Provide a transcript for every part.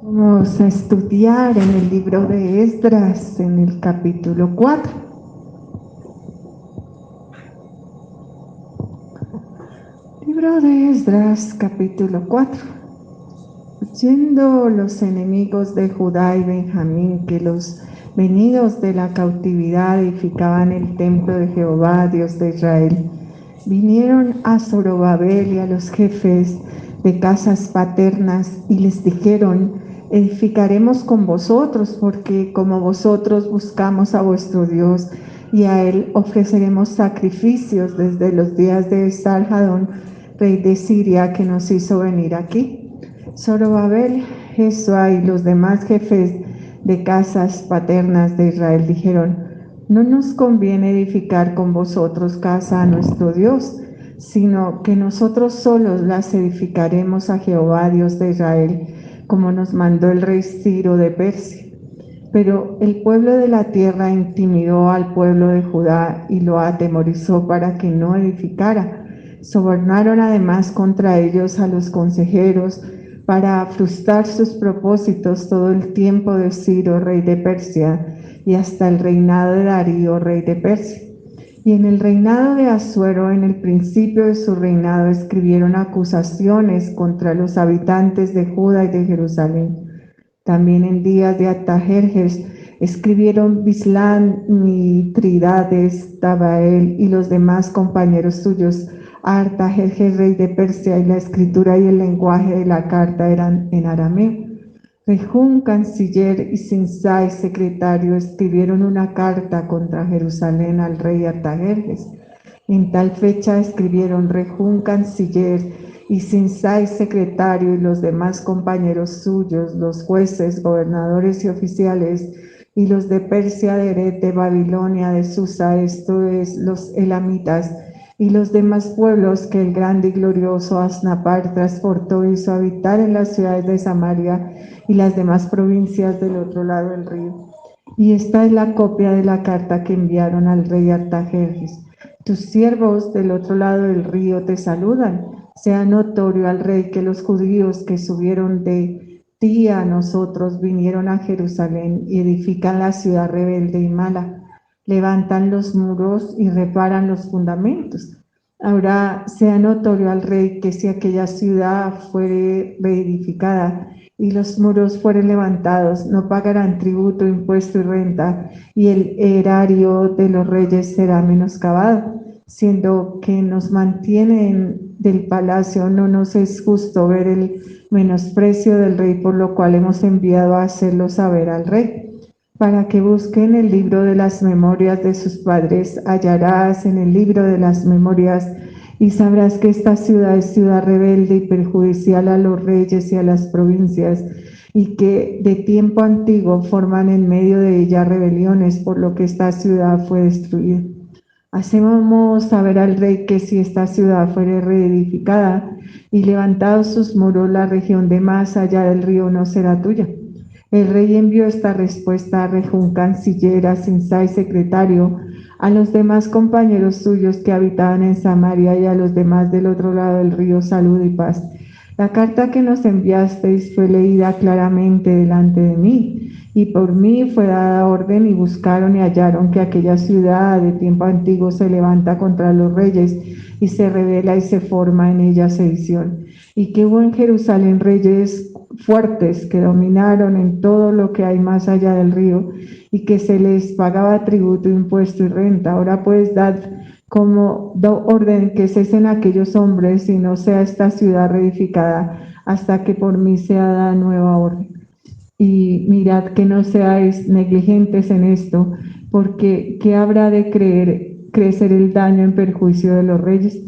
Vamos a estudiar en el libro de Esdras, en el capítulo 4. Libro de Esdras, capítulo 4. Oyendo los enemigos de Judá y Benjamín que los venidos de la cautividad edificaban el templo de Jehová, Dios de Israel, vinieron a Zorobabel y a los jefes de casas paternas y les dijeron: edificaremos con vosotros, porque como vosotros buscamos a vuestro Dios, y a él ofreceremos sacrificios desde los días de Esarhadón, rey de Siria, que nos hizo venir aquí. Zorobabel, Jesúa y los demás jefes de casas paternas de Israel dijeron: no nos conviene edificar con vosotros casa a nuestro Dios, sino que nosotros solos las edificaremos a Jehová, Dios de Israel, como nos mandó el rey Ciro de Persia. Pero el pueblo de la tierra intimidó al pueblo de Judá y lo atemorizó para que no edificara. Sobornaron además contra ellos a los consejeros para frustrar sus propósitos todo el tiempo de Ciro, rey de Persia, y hasta el reinado de Darío, rey de Persia. Y en el reinado de Asuero, en el principio de su reinado, escribieron acusaciones contra los habitantes de Judá y de Jerusalén. También en días de Artajerjes escribieron Bislán, Mitrídates, Tabael y los demás compañeros suyos a Artajerjes, rey de Persia, y la escritura y el lenguaje de la carta eran en arameo. Rejún, canciller, y Sinsai, secretario, escribieron una carta contra Jerusalén al rey Artajerjes. En tal fecha escribieron Rejún, canciller, y Sinsai, secretario, y los demás compañeros suyos, los jueces, gobernadores y oficiales, y los de Persia, de Eret, de Babilonia, de Susa, esto es, los elamitas, y los demás pueblos que el grande y glorioso Asnapar transportó y hizo habitar en las ciudades de Samaria y las demás provincias del otro lado del río. Y esta es la copia de la carta que enviaron al rey Artajerjes. Tus siervos del otro lado del río te saludan. Sea notorio al rey que los judíos que subieron de ti a nosotros vinieron a Jerusalén y edifican la ciudad rebelde y mala, levantan los muros y reparan los fundamentos. Ahora sea notorio al rey que si aquella ciudad fuere reedificada y los muros fueren levantados, no pagarán tributo, impuesto y renta, y el erario de los reyes será menoscabado, siendo que nos mantienen del palacio. No nos es justo ver el menosprecio del rey, por lo cual hemos enviado a hacerlo saber al rey. Para que busquen el libro de las memorias de sus padres, hallarás en el libro de las memorias y sabrás que esta ciudad es ciudad rebelde y perjudicial a los reyes y a las provincias, y que de tiempo antiguo forman en medio de ella rebeliones, por lo que esta ciudad fue destruida. Hacemos saber al rey que si esta ciudad fuere reedificada y levantados sus muros, la región de más allá del río no será tuya. El rey envió esta respuesta a Rejún, canciller, a Sinsai, secretario, a los demás compañeros suyos que habitaban en Samaria y a los demás del otro lado del río: salud y paz. La carta que nos enviasteis fue leída claramente delante de mí, y por mí fue dada orden, y buscaron y hallaron que aquella ciudad de tiempo antiguo se levanta contra los reyes y se revela y se forma en ella sedición, y que hubo en Jerusalén reyes fuertes que dominaron en todo lo que hay más allá del río, y que se les pagaba tributo, impuesto y renta. Ahora pues dad como orden que cesen aquellos hombres y no sea esta ciudad reedificada hasta que por mí sea dada nueva orden. Y mirad que no seáis negligentes en esto, porque ¿qué habrá de crecer el daño en perjuicio de los reyes?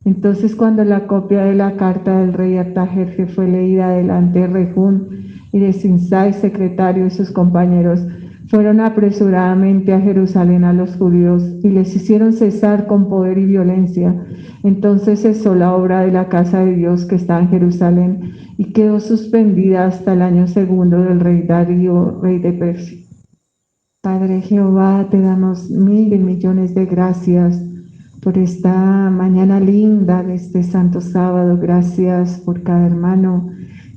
Entonces, cuando la copia de la carta del rey Artajerjes fue leída delante de Rejún y de Sinsai, secretario, y sus compañeros, fueron apresuradamente a Jerusalén a los judíos y les hicieron cesar con poder y violencia. Entonces cesó la obra de la casa de Dios que está en Jerusalén y quedó suspendida hasta el año segundo del rey Darío, rey de Persia. Padre Jehová, te damos mil y millones de gracias por esta mañana linda de este santo sábado. Gracias por cada hermano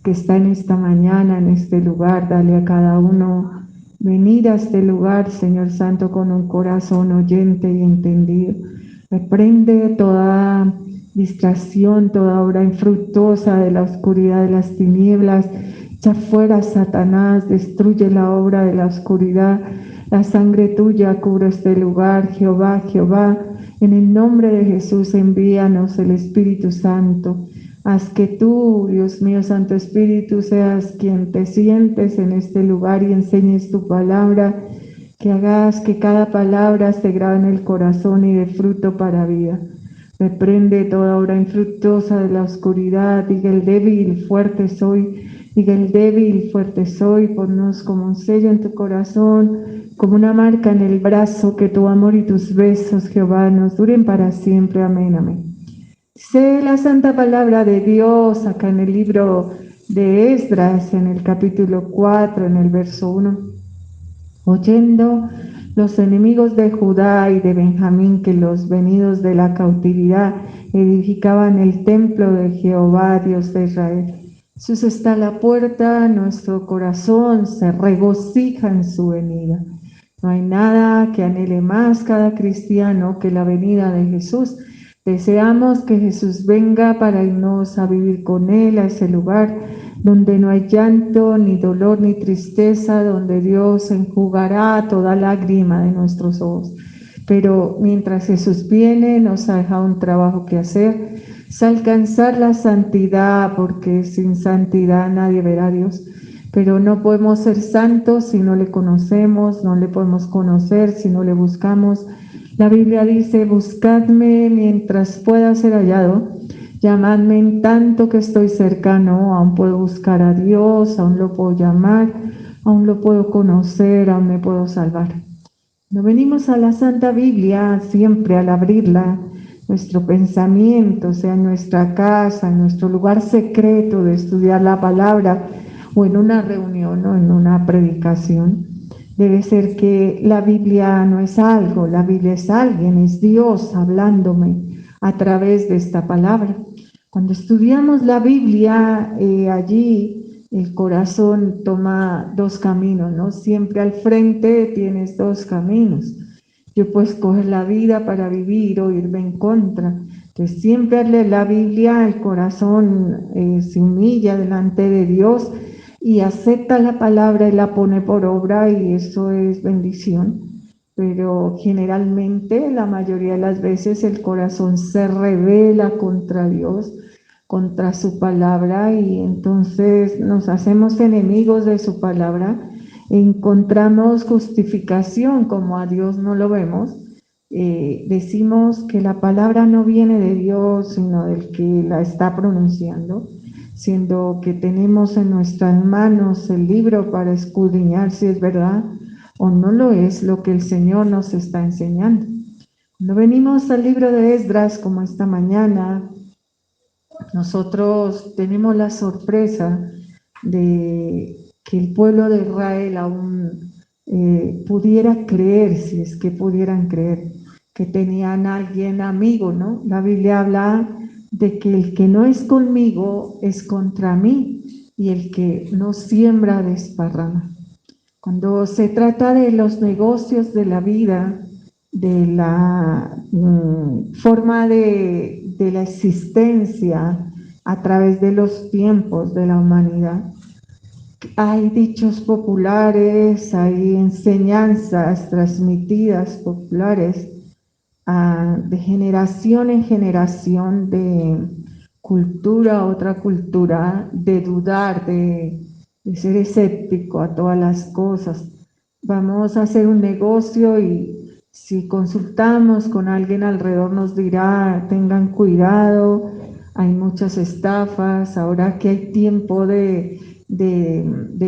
que está en esta mañana, en este lugar. Dale a cada uno venir a este lugar, Señor Santo, con un corazón oyente y entendido. Reprende toda distracción, toda obra infructuosa de la oscuridad de las tinieblas. Echa fuera, Satanás, destruye la obra de la oscuridad. La sangre tuya cubre este lugar, Jehová, Jehová. En el nombre de Jesús envíanos el Espíritu Santo. Haz que tú, Dios mío, Santo Espíritu, seas quien te sientes en este lugar y enseñes tu palabra, que hagas que cada palabra se grabe en el corazón y dé fruto para vida. Reprende toda obra infructuosa de la oscuridad. Diga el débil, fuerte soy. Diga el débil, fuerte soy. Ponnos como un sello en tu corazón, como una marca en el brazo, que tu amor y tus besos, Jehová, nos duren para siempre. Amén, amén. Dice la santa palabra de Dios acá en el libro de Esdras, en el capítulo 4, en el verso 1. Oyendo los enemigos de Judá y de Benjamín que los venidos de la cautividad edificaban el templo de Jehová, Dios de Israel. Jesús está a la puerta, nuestro corazón se regocija en su venida. No hay nada que anhele más cada cristiano que la venida de Jesús. Deseamos que Jesús venga para irnos a vivir con Él a ese lugar donde no hay llanto, ni dolor, ni tristeza, donde Dios enjugará toda lágrima de nuestros ojos. Pero mientras Jesús viene, nos ha dejado un trabajo que hacer, es alcanzar la santidad, porque sin santidad nadie verá a Dios. Pero no podemos ser santos si no le conocemos, no le podemos conocer si no le buscamos. La Biblia dice: buscadme mientras pueda ser hallado, llamadme en tanto que estoy cercano. Aún puedo buscar a Dios, aún lo puedo llamar, aún lo puedo conocer, aún me puedo salvar. No venimos a la Santa Biblia siempre al abrirla, nuestro pensamiento, sea en nuestra casa, en nuestro lugar secreto de estudiar la palabra, o en una reunión o en una predicación. Debe ser que la Biblia no es algo, la Biblia es alguien, es Dios hablándome a través de esta palabra. Cuando estudiamos la Biblia, allí el corazón toma dos caminos, ¿no? Siempre al frente tienes dos caminos. Yo puedo escoger la vida para vivir o irme en contra. Entonces, siempre al leer la Biblia, el corazón se humilla delante de Dios y acepta la palabra y la pone por obra, y eso es bendición. Pero generalmente, la mayoría de las veces, el corazón se rebela contra Dios, contra su palabra, y entonces nos hacemos enemigos de su palabra. Encontramos justificación, como a Dios no lo vemos. Decimos que la palabra no viene de Dios, sino del que la está pronunciando, siendo que tenemos en nuestras manos el libro para escudriñar si es verdad o no lo es lo que el Señor nos está enseñando. Cuando venimos al libro de Esdras, como esta mañana, nosotros tenemos la sorpresa de que el pueblo de Israel aún pudiera creer, si es que pudieran creer, que tenían a alguien amigo, ¿no? La Biblia habla de que el que no es conmigo es contra mí, y el que no siembra desparrama. Cuando se trata de los negocios de la vida, de la forma de la existencia a través de los tiempos de la humanidad, hay dichos populares, hay enseñanzas transmitidas populares de generación en generación, de cultura a otra cultura, de dudar, de ser escéptico a todas las cosas. Vamos a hacer un negocio y si consultamos con alguien alrededor nos dirá: tengan cuidado, hay muchas estafas, ahora que hay tiempo de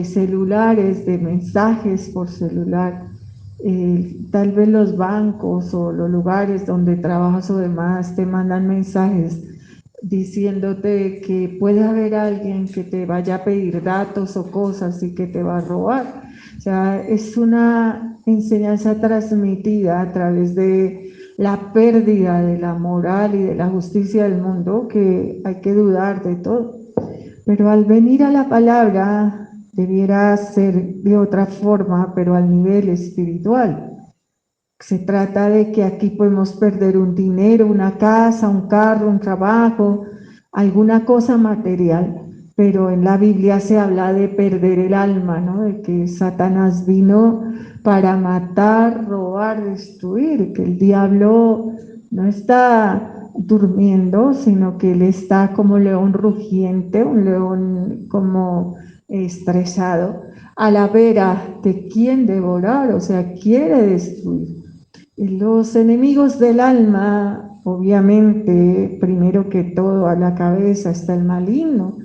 celulares, de mensajes por celular. Tal vez los bancos o los lugares donde trabajas o demás te mandan mensajes diciéndote que puede haber alguien que te vaya a pedir datos o cosas y que te va a robar. O sea, es una enseñanza transmitida a través de la pérdida de la moral y de la justicia del mundo, que hay que dudar de todo. Pero al venir a la palabra, debiera ser de otra forma, pero al nivel espiritual. Se trata de que aquí podemos perder un dinero, una casa, un carro, un trabajo, alguna cosa material, pero en la Biblia se habla de perder el alma, ¿no? De que Satanás vino para matar, robar, destruir, que el diablo no está durmiendo, sino que él está como león rugiente, un león como estresado, a la vera de quién devorar, o sea, quiere destruir. Los enemigos del alma, obviamente, primero que todo a la cabeza está el maligno.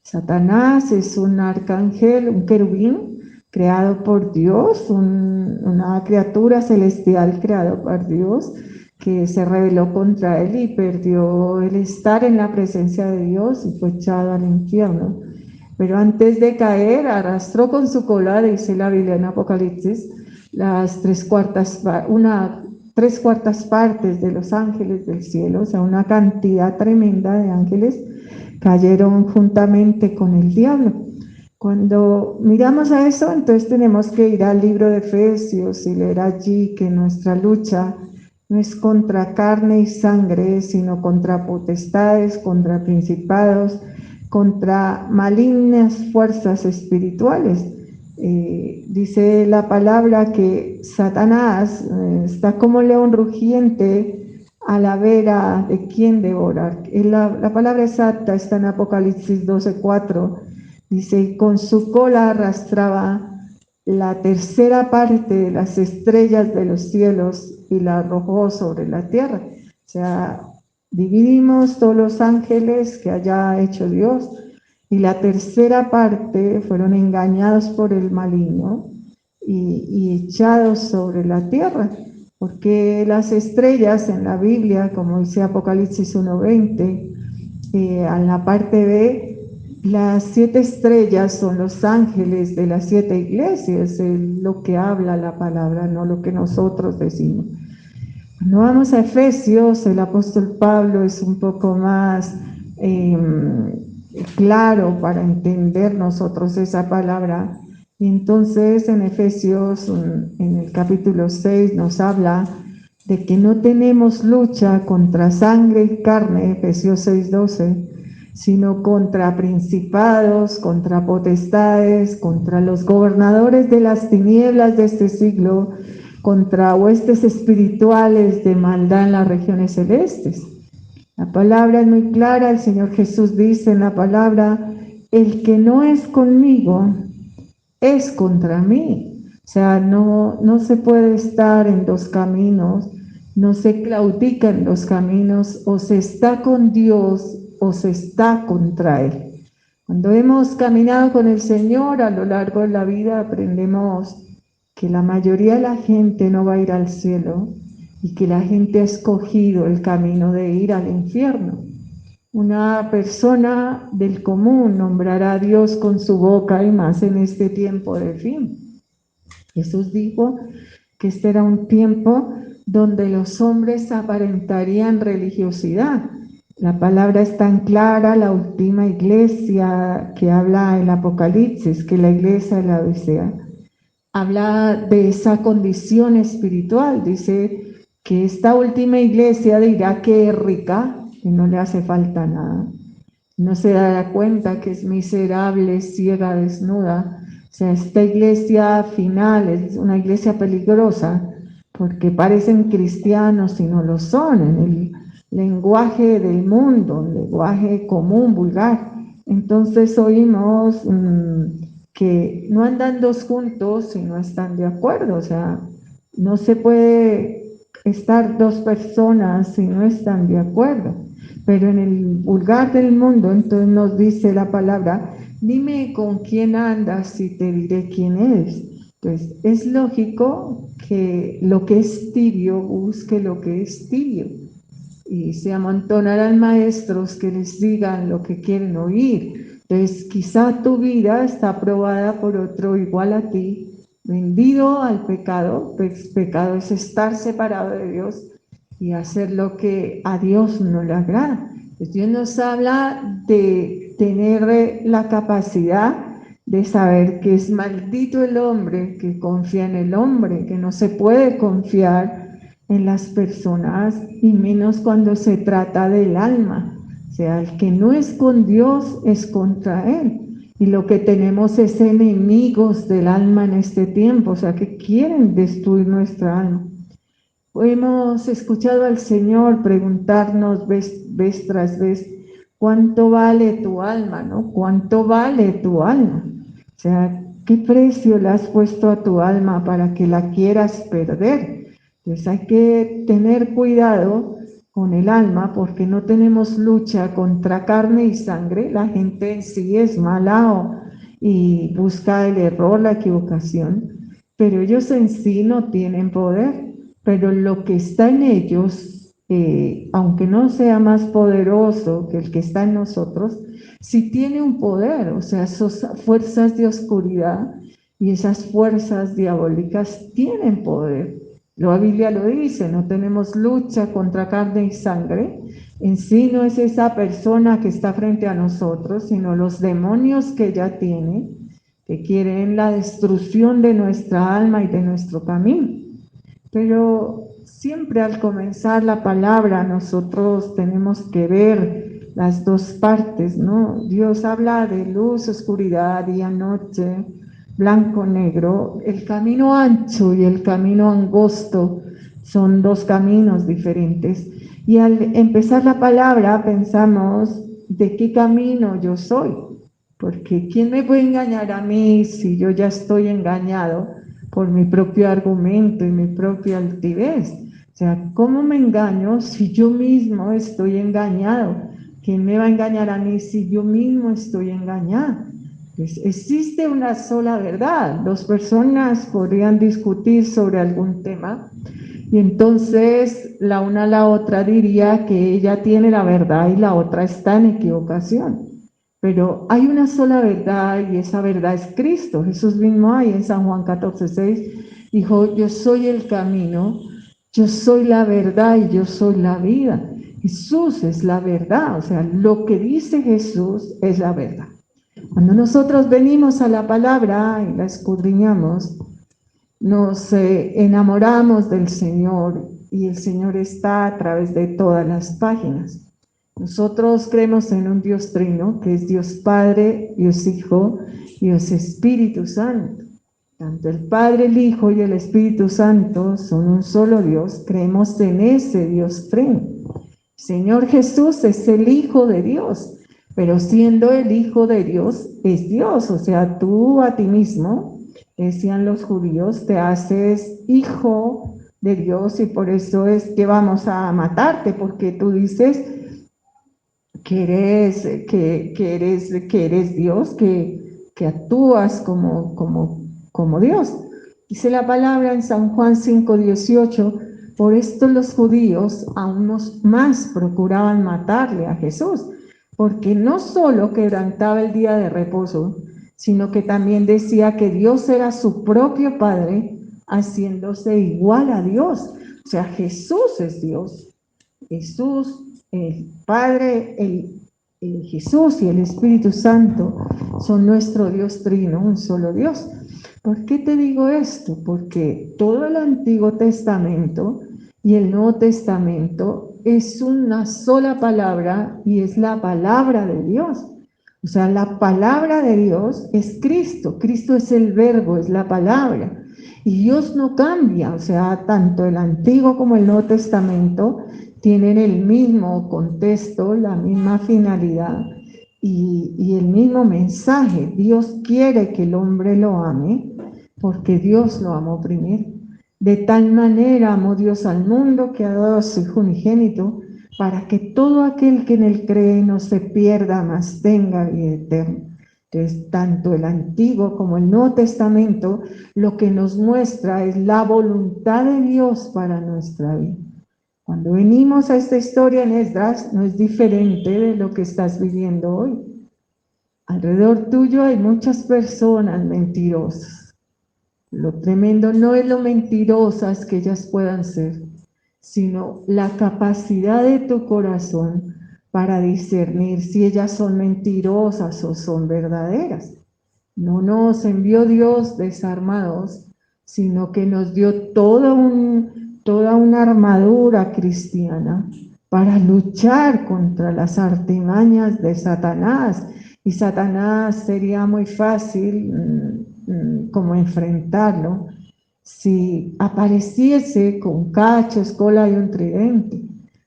Satanás es un arcángel, un querubín creado por Dios, una criatura celestial creada por Dios que se rebeló contra él y perdió el estar en la presencia de Dios y fue echado al infierno. Pero antes de caer, arrastró con su cola, dice la Biblia en Apocalipsis, tres cuartas partes de los ángeles del cielo, o sea, una cantidad tremenda de ángeles cayeron juntamente con el diablo. Cuando miramos a eso, entonces tenemos que ir al libro de Efesios y leer allí que nuestra lucha no es contra carne y sangre, sino contra potestades, contra principados, contra malignas fuerzas espirituales. Dice la palabra que Satanás está como león rugiente a la vera de quien devorar. La palabra exacta está en Apocalipsis 12:4. Dice, y con su cola arrastraba la tercera parte de las estrellas de los cielos y la arrojó sobre la tierra. O sea, dividimos todos los ángeles que haya hecho Dios y la tercera parte fueron engañados por el maligno y echados sobre la tierra, porque las estrellas en la Biblia, como dice Apocalipsis 1:20, en la parte B, las 7 estrellas son los ángeles de las 7 iglesias, es lo que habla la palabra, no lo que nosotros decimos. Cuando vamos a Efesios, el apóstol Pablo es un poco más claro para entender nosotros esa palabra. Y entonces en Efesios, en el capítulo 6, nos habla de que no tenemos lucha contra sangre y carne, Efesios 6:12, sino contra principados, contra potestades, contra los gobernadores de las tinieblas de este siglo, contra huestes espirituales de maldad en las regiones celestes. La palabra es muy clara, el Señor Jesús dice en la palabra, el que no es conmigo es contra mí. O sea, no se puede estar en dos caminos, no se claudica en dos caminos, o se está con Dios o se está contra Él. Cuando hemos caminado con el Señor a lo largo de la vida, aprendemos que la mayoría de la gente no va a ir al cielo y que la gente ha escogido el camino de ir al infierno. Una persona del común nombrará a Dios con su boca y más en este tiempo de fin. Jesús dijo que este era un tiempo donde los hombres aparentarían religiosidad. La palabra es tan clara, la última iglesia que habla el Apocalipsis, que la iglesia de la Odisea, habla de esa condición espiritual. Dice que esta última iglesia dirá que es rica, que no le hace falta nada. No se dará cuenta que es miserable, ciega, desnuda. O sea, esta iglesia final es una iglesia peligrosa porque parecen cristianos y no lo son en el lenguaje del mundo, un lenguaje común, vulgar. Entonces oímos que no andan dos juntos si no están de acuerdo. O sea, no se puede estar dos personas si no están de acuerdo. Pero en el vulgar del mundo, entonces nos dice la palabra, dime con quién andas y te diré quién eres. Pues es lógico que lo que es tibio busque lo que es tibio. Y se amontonarán maestros que les digan lo que quieren oír. Entonces quizá tu vida está aprobada por otro igual a ti, vendido al pecado, pues pecado es estar separado de Dios y hacer lo que a Dios no le agrada. Pues Dios nos habla de tener la capacidad de saber que es maldito el hombre que confía en el hombre, que no se puede confiar en las personas y menos cuando se trata del alma. O sea, el que no es con Dios es contra Él. Y lo que tenemos es enemigos del alma en este tiempo, o sea, que quieren destruir nuestra alma. Hemos escuchado al Señor preguntarnos vez tras vez, ¿cuánto vale tu alma, no? ¿Cuánto vale tu alma? O sea, ¿qué precio le has puesto a tu alma para que la quieras perder? Entonces hay que tener cuidado con el alma porque no tenemos lucha contra carne y sangre. La gente en sí es mala y busca el error, la equivocación, pero ellos en sí no tienen poder. Pero lo que está en ellos, aunque no sea más poderoso que el que está en nosotros, sí tiene un poder, o sea, esas fuerzas de oscuridad y esas fuerzas diabólicas tienen poder. La Biblia lo dice, no tenemos lucha contra carne y sangre. En sí no es esa persona que está frente a nosotros, sino los demonios que ella tiene, que quieren la destrucción de nuestra alma y de nuestro camino. Pero siempre al comenzar la palabra nosotros tenemos que ver las dos partes, ¿no? Dios habla de luz, oscuridad, día, noche, blanco, negro. El camino ancho y el camino angosto son dos caminos diferentes. Y al empezar la palabra pensamos, ¿de qué camino yo soy? Porque ¿quién me puede engañar a mí si yo ya estoy engañado por mi propio argumento y mi propia altivez? O sea, ¿cómo me engaño si yo mismo estoy engañado? ¿Quién me va a engañar a mí si yo mismo estoy engañado? Pues existe una sola verdad. Dos personas podrían discutir sobre algún tema y entonces la una a la otra diría que ella tiene la verdad y la otra está en equivocación. Pero hay una sola verdad y esa verdad es Cristo. Jesús mismo ahí en San Juan 14:6 dijo, yo soy el camino, yo soy la verdad y yo soy la vida. Jesús es la verdad, o sea, lo que dice Jesús es la verdad. Cuando nosotros venimos a la palabra y la escudriñamos, nos enamoramos del Señor y el Señor está a través de todas las páginas. Nosotros creemos en un Dios trino, que es Dios Padre, Dios Hijo, Dios Espíritu Santo. Tanto el Padre, el Hijo y el Espíritu Santo son un solo Dios. Creemos en ese Dios trino. Señor Jesús es el Hijo de Dios, pero siendo el Hijo de Dios, es Dios. O sea, tú a ti mismo, decían los judíos, te haces hijo de Dios y por eso es que vamos a matarte, porque tú dices que eres Dios, que actúas como Dios. Dice la palabra en San Juan 5:18, por esto los judíos aún más procuraban matarle a Jesús, porque no solo quebrantaba el día de reposo, sino que también decía que Dios era su propio Padre, haciéndose igual a Dios. O sea, Jesús es Dios. Jesús, el Padre, el Jesús y el Espíritu Santo son nuestro Dios trino, un solo Dios. ¿Por qué te digo esto? Porque todo el Antiguo Testamento y el Nuevo Testamento es una sola palabra y es la palabra de Dios. O sea, la palabra de Dios es Cristo. Cristo es el verbo, es la palabra. Y Dios no cambia, o sea, tanto el Antiguo como el Nuevo Testamento tienen el mismo contexto, la misma finalidad y el mismo mensaje. Dios quiere que el hombre lo ame porque Dios lo amó primero. De tal manera amó Dios al mundo que ha dado a su Hijo unigénito para que todo aquel que en él cree no se pierda, mas tenga vida eterna. Entonces, tanto el Antiguo como el Nuevo Testamento lo que nos muestra es la voluntad de Dios para nuestra vida. Cuando venimos a esta historia en Esdras, no es diferente de lo que estás viviendo hoy. Alrededor tuyo hay muchas personas mentirosas. Lo tremendo no es lo mentirosas que ellas puedan ser, sino la capacidad de tu corazón para discernir si ellas son mentirosas o son verdaderas. No nos envió Dios desarmados, sino que nos dio toda una armadura cristiana para luchar contra las artimañas de Satanás. Y Satanás sería muy fácil como enfrentarlo si apareciese con cachos, cola y un tridente.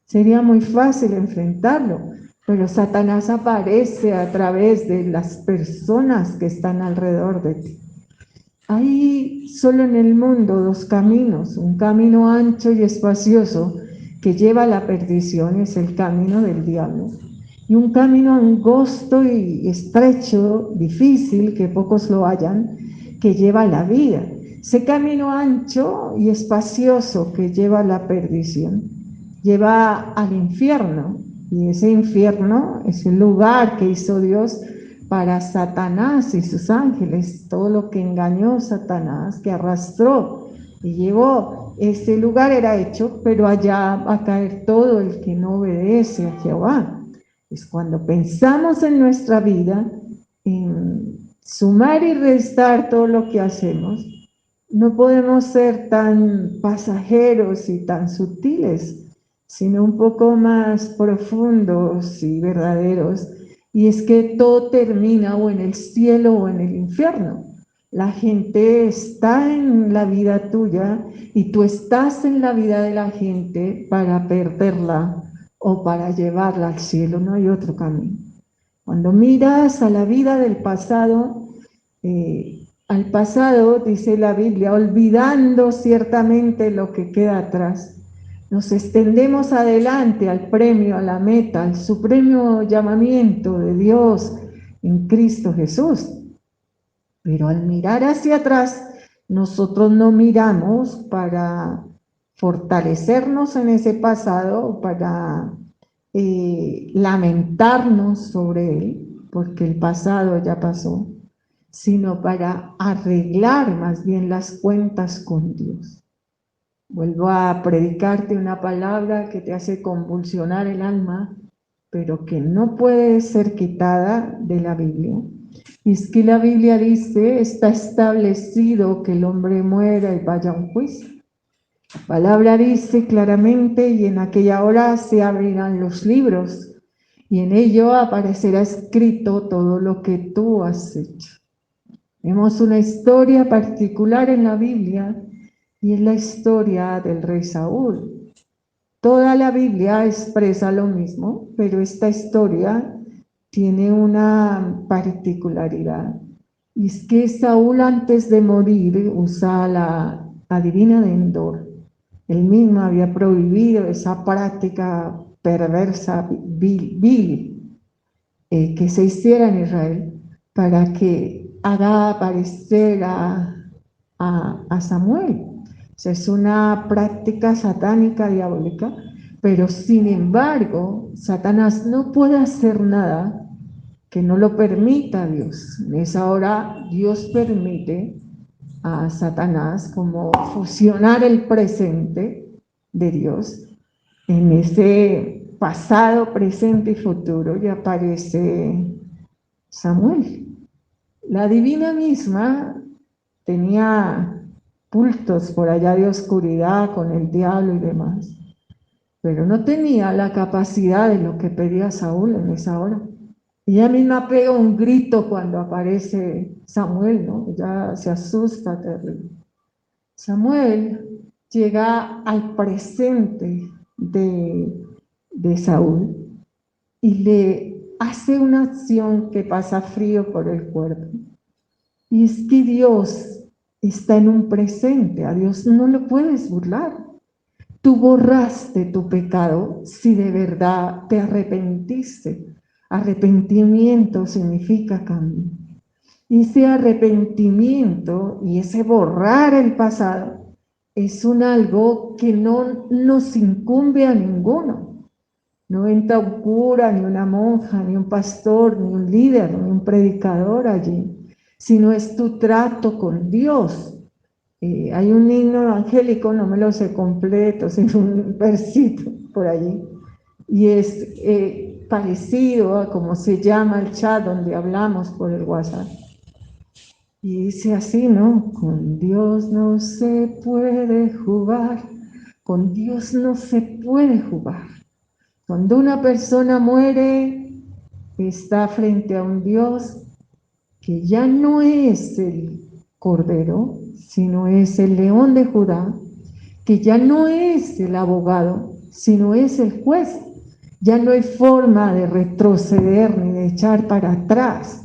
Sería muy fácil enfrentarlo, pero Satanás aparece a través de las personas que están alrededor de ti. Hay solo en el mundo dos caminos, un camino ancho y espacioso que lleva a la perdición, es el camino del diablo, y un camino angosto y estrecho, difícil, que pocos lo hallan, que lleva a la vida. Ese camino ancho y espacioso que lleva a la perdición, lleva al infierno, y ese infierno es el lugar que hizo Dios para Satanás y sus ángeles, todo lo que engañó Satanás, que arrastró y llevó. Ese lugar era hecho, pero allá va a caer todo el que no obedece a Jehová. Es cuando pensamos en nuestra vida, en sumar y restar todo lo que hacemos, no podemos ser tan pasajeros y tan sutiles, sino un poco más profundos y verdaderos. Y es que todo termina o en el cielo o en el infierno. La gente está en la vida tuya y tú estás en la vida de la gente para perderla o para llevarla al cielo. No hay otro camino. Cuando miras a la vida del pasado, al pasado, dice la Biblia, olvidando ciertamente lo que queda atrás, nos extendemos adelante al premio, a la meta, al supremo llamamiento de Dios en Cristo Jesús. Pero al mirar hacia atrás, nosotros no miramos para fortalecernos en ese pasado, para lamentarnos sobre él, porque el pasado ya pasó, sino para arreglar más bien las cuentas con Dios. Vuelvo a predicarte una palabra que te hace convulsionar el alma, pero que no puede ser quitada de la Biblia. Y es que la Biblia dice, está establecido que el hombre muera y vaya a un juicio. La palabra dice claramente, y en aquella hora se abrirán los libros, y en ello aparecerá escrito todo lo que tú has hecho. Vemos una historia particular en la Biblia, y es la historia del rey Saúl. Toda la Biblia expresa lo mismo, pero esta historia tiene una particularidad. Y es que Saúl, antes de morir, usa la adivina de Endor. Él mismo había prohibido esa práctica perversa, vil, que se hiciera en Israel, para que haga aparecer a Samuel. O sea, es una práctica satánica, diabólica, pero sin embargo, Satanás no puede hacer nada que no lo permita Dios. En esa hora Dios permite a Satanás como fusionar el presente de Dios en ese pasado, presente y futuro, y aparece Samuel. La divina misma tenía cultos por allá de oscuridad con el diablo y demás, pero no tenía la capacidad de lo que pedía Saúl en esa hora. Ella misma pega un grito cuando aparece Samuel, ¿no? Ella se asusta terrible. Samuel llega al presente de Saúl y le hace una acción que pasa frío por el cuerpo. Y es que Dios está en un presente, a Dios no lo puedes burlar. Tú borraste tu pecado si de verdad te arrepentiste. Arrepentimiento significa cambio. Y ese arrepentimiento y ese borrar el pasado es un algo que no nos incumbe a ninguno. No entra un cura, ni una monja, ni un pastor, ni un líder, ni un predicador allí, sino es tu trato con Dios. Hay un himno evangélico, no me lo sé completo, sino un versito por allí, y es parecido a como se llama el chat donde hablamos por el WhatsApp. Y dice así, ¿no? Con Dios no se puede jugar, con Dios no se puede jugar. Cuando una persona muere, está frente a un Dios que ya no es el Cordero, sino es el León de Judá, que ya no es el abogado, sino es el juez. Ya no hay forma de retroceder ni de echar para atrás.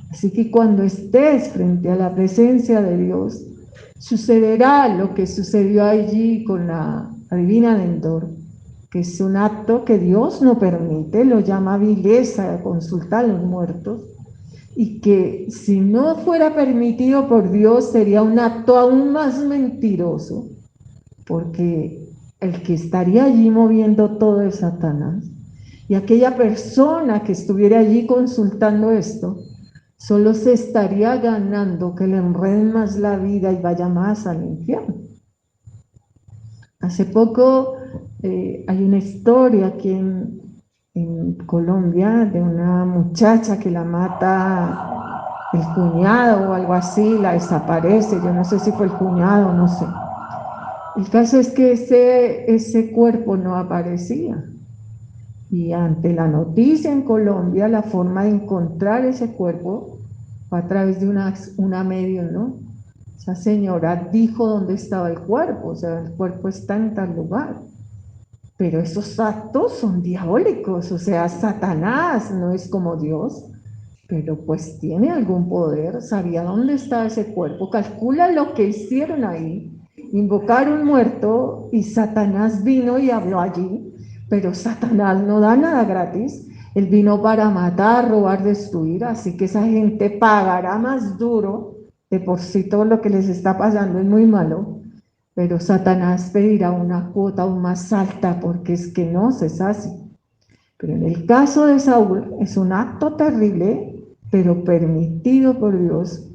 Así que cuando estés frente a la presencia de Dios, sucederá lo que sucedió allí con la adivina de Endor, que es un acto que Dios no permite, lo llama vileza, consultar a los muertos, y que si no fuera permitido por Dios sería un acto aún más mentiroso, porque el que estaría allí moviendo todo es Satanás, y aquella persona que estuviera allí consultando esto, solo se estaría ganando que le enreden más la vida y vaya más al infierno. Hace poco hay una historia aquí en Colombia de una muchacha que la mata el cuñado o algo así, la desaparece, yo no sé si fue el cuñado, no sé. El caso es que ese cuerpo no aparecía. Y ante la noticia en Colombia, la forma de encontrar ese cuerpo fue a través de una medium, ¿no? Esa señora dijo dónde estaba el cuerpo, o sea, el cuerpo está en tal lugar. Pero esos actos son diabólicos, o sea, Satanás no es como Dios, pero pues tiene algún poder, sabía dónde estaba ese cuerpo, calcula lo que hicieron ahí, invocaron muerto y Satanás vino y habló allí, pero Satanás no da nada gratis, él vino para matar, robar, destruir, así que esa gente pagará más duro, de por sí todo lo que les está pasando es muy malo, pero Satanás pedirá una cuota aún más alta porque es que no se sacia. Pero en el caso de Saúl es un acto terrible, pero permitido por Dios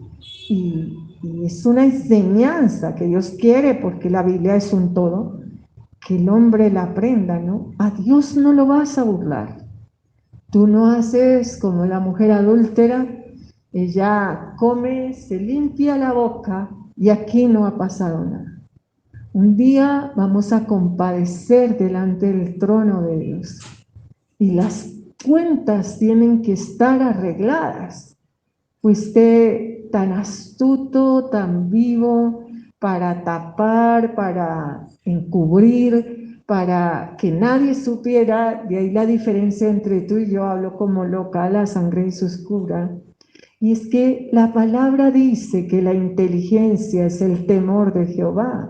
y es una enseñanza que Dios quiere porque la Biblia es un todo, que el hombre la aprenda, ¿no? A Dios no lo vas a burlar. Tú no haces como la mujer adúltera, ella come, se limpia la boca y aquí no ha pasado nada. Un día vamos a compadecer delante del trono de Dios y las cuentas tienen que estar arregladas. Fuiste tan astuto, tan vivo para tapar, para encubrir, para que nadie supiera. De ahí la diferencia entre tú y yo, hablo como loca, la sangre es oscura. Y es que la palabra dice que la inteligencia es el temor de Jehová.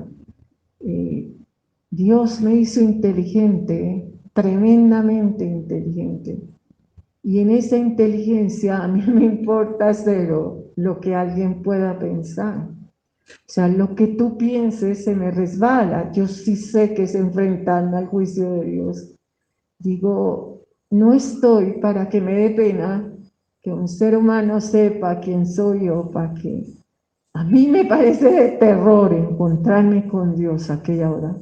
Dios me hizo inteligente, tremendamente inteligente. Y en esa inteligencia a mí me importa cero lo que alguien pueda pensar. O sea, lo que tú pienses se me resbala. Yo sí sé que es enfrentarme al juicio de Dios. Digo, no estoy para que me dé pena que un ser humano sepa quién soy yo, para que a mí me parece de terror encontrarme con Dios aquella hora.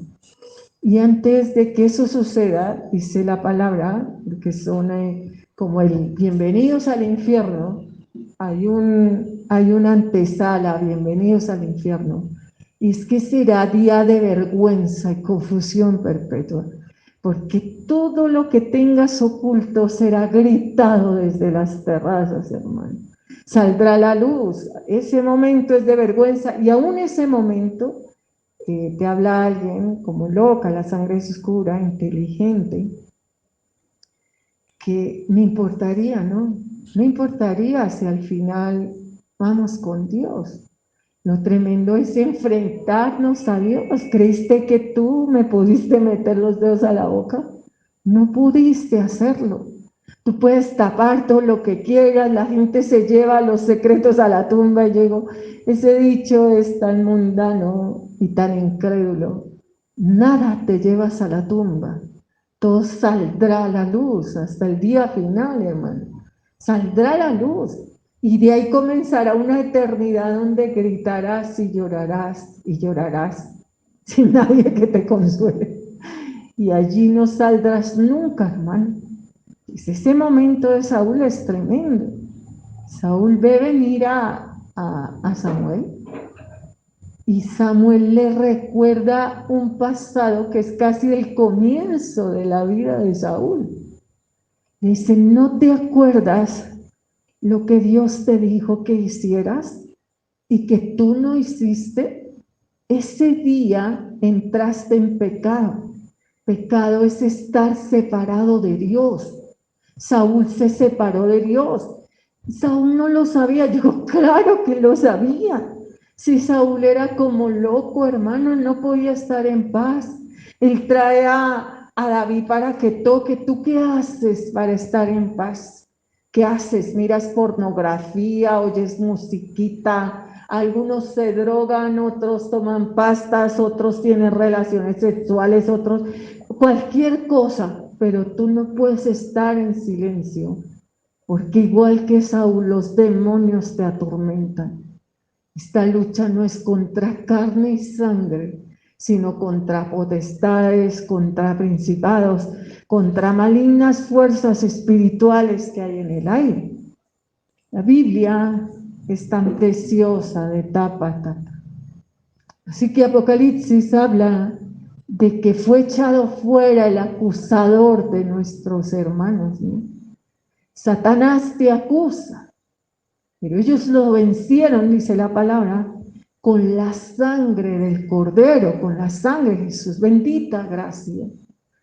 Y antes de que eso suceda, dice la palabra, porque son como el bienvenidos al infierno, hay una antesala, bienvenidos al infierno, y es que será día de vergüenza y confusión perpetua, porque todo lo que tengas oculto será gritado desde las terrazas, hermano. Saldrá la luz, ese momento es de vergüenza, y aún ese momento te habla alguien como loca, la sangre es oscura, inteligente, que me importaría, ¿no? No importaría si al final vamos con Dios. Lo tremendo es enfrentarnos a Dios. ¿Creíste que tú me pudiste meter los dedos a la boca? No pudiste hacerlo. Tú puedes tapar todo lo que quieras, la gente se lleva los secretos a la tumba y yo digo, ese dicho es tan mundano y tan incrédulo. Nada te llevas a la tumba, todo saldrá a la luz hasta el día final, hermano. Saldrá a la luz y de ahí comenzará una eternidad donde gritarás y llorarás sin nadie que te consuele. Y allí no saldrás nunca, hermano. Ese momento de Saúl es tremendo. Saúl ve venir a Samuel y Samuel le recuerda un pasado que es casi el comienzo de la vida de Saúl. Le dice, ¿no te acuerdas lo que Dios te dijo que hicieras y que tú no hiciste? Ese día entraste en pecado. Pecado es estar separado de Dios. Saúl se separó de Dios. Saúl no lo sabía. Yo, claro que lo sabía. Si Saúl era como loco, hermano, no podía estar en paz. Él trae a David para que toque. ¿Tú qué haces para estar en paz? ¿Qué haces? ¿Miras pornografía? ¿Oyes musiquita? Algunos se drogan, otros toman pastas, otros tienen relaciones sexuales, otros cualquier cosa, pero tú no puedes estar en silencio, porque igual que Saúl, los demonios te atormentan. Esta lucha no es contra carne y sangre, sino contra potestades, contra principados, contra malignas fuerzas espirituales que hay en el aire. La Biblia es tan preciosa de tapa a tapa. Así que Apocalipsis habla de que fue echado fuera el acusador de nuestros hermanos, ¿no? Satanás te acusa, pero ellos lo vencieron, dice la palabra, con la sangre del Cordero, con la sangre de Jesús. Bendita gracia,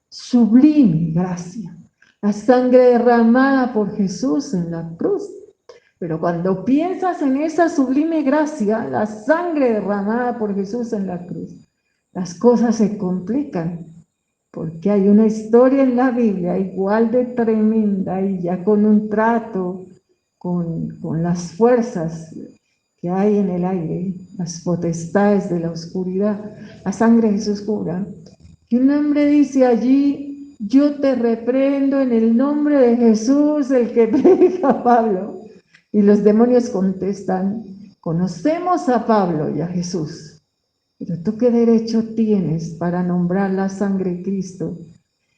sublime gracia, la sangre derramada por Jesús en la cruz. Pero cuando piensas en esa sublime gracia, la sangre derramada por Jesús en la cruz, las cosas se complican, porque hay una historia en la Biblia igual de tremenda y ya con un trato con las fuerzas que hay en el aire, las potestades de la oscuridad. La sangre de Jesús cura. Y un hombre dice allí, yo te reprendo en el nombre de Jesús, el que predica Pablo. Y los demonios contestan, conocemos a Pablo y a Jesús, pero ¿tú qué derecho tienes para nombrar la sangre de Cristo?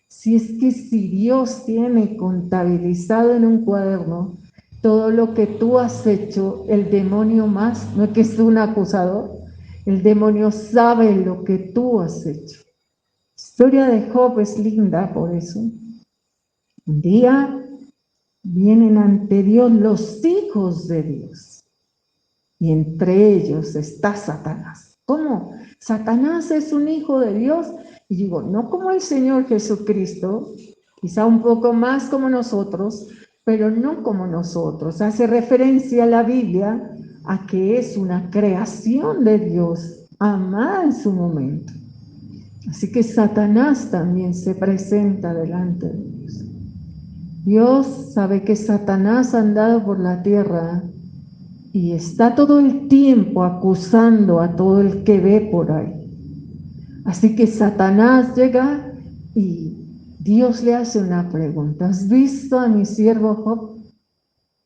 Si es que si Dios tiene contabilizado en un cuaderno todo lo que tú has hecho, el demonio más, no es que es un acusador, el demonio sabe lo que tú has hecho. La historia de Job es linda por eso. Un día vienen ante Dios los hijos de Dios y entre ellos está Satanás. ¿Cómo? Satanás es un hijo de Dios y digo, no como el Señor Jesucristo, quizá un poco más como nosotros, pero no como nosotros. Hace referencia a la Biblia a que es una creación de Dios, amada en su momento. Así que Satanás también se presenta delante de Dios. Dios sabe que Satanás ha andado por la tierra y está todo el tiempo acusando a todo el que ve por ahí. Así que Satanás llega y Dios le hace una pregunta. ¿Has visto a mi siervo Job?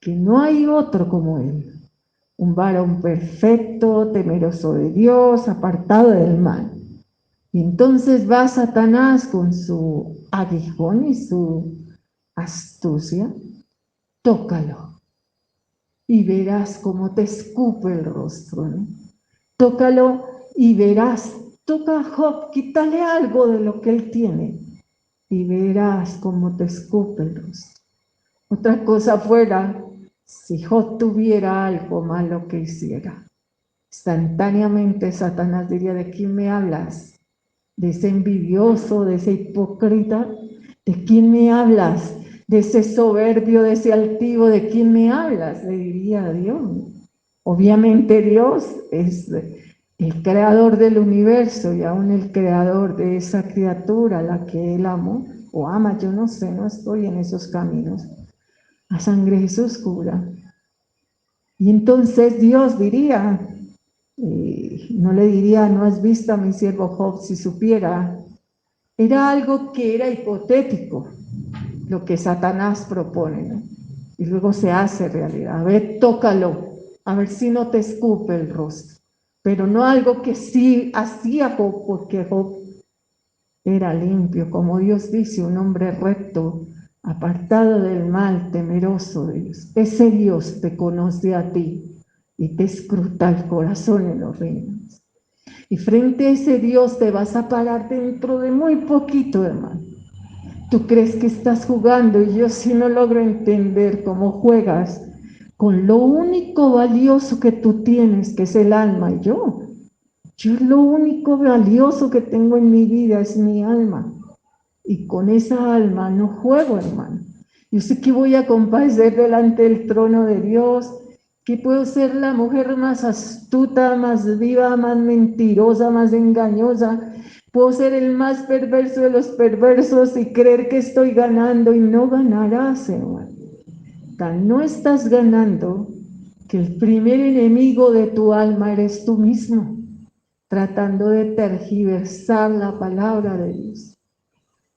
Que no hay otro como él. Un varón perfecto, temeroso de Dios, apartado del mal. Y entonces va Satanás con su aguijón y su astucia. Tócalo y verás cómo te escupe el rostro, ¿no? Tócalo y verás, toca a Job, quítale algo de lo que él tiene y verás cómo te escupe el rostro. Otra cosa fuera, si Job tuviera algo malo que hiciera, instantáneamente Satanás diría, ¿de quién me hablas? ¿De ese envidioso, de ese hipócrita? ¿De quién me hablas? ¿De ese soberbio, de ese altivo? ¿De quién me hablas? Le diría a Dios. Obviamente Dios es el creador del universo y aún el creador de esa criatura, la que él amó o ama, yo no sé, no estoy en esos caminos. La sangre de Jesús cura. Y entonces Dios diría, no le diría, no has visto a mi siervo Job, si supiera. Era algo que era hipotético, lo que Satanás propone, ¿no? Y luego se hace realidad. A ver, tócalo, a ver si no te escupe el rostro. Pero no algo que sí hacía Job, porque Job era limpio, como Dios dice, un hombre recto, apartado del mal, temeroso de Dios. Ese Dios te conoce a ti y te escruta el corazón en los reinos. Y frente a ese Dios te vas a parar dentro de muy poquito, hermano. Tú crees que estás jugando y yo sí no logro entender cómo juegas con lo único valioso que tú tienes, que es el alma. Y yo lo único valioso que tengo en mi vida es mi alma. Y con esa alma no juego, hermano. Yo sé que voy a comparecer delante del trono de Dios, que puedo ser la mujer más astuta, más viva, más mentirosa, más engañosa. Puedo ser el más perverso de los perversos y creer que estoy ganando y no ganarás, hermano. Tan no estás ganando que el primer enemigo de tu alma eres tú mismo, tratando de tergiversar la palabra de Dios.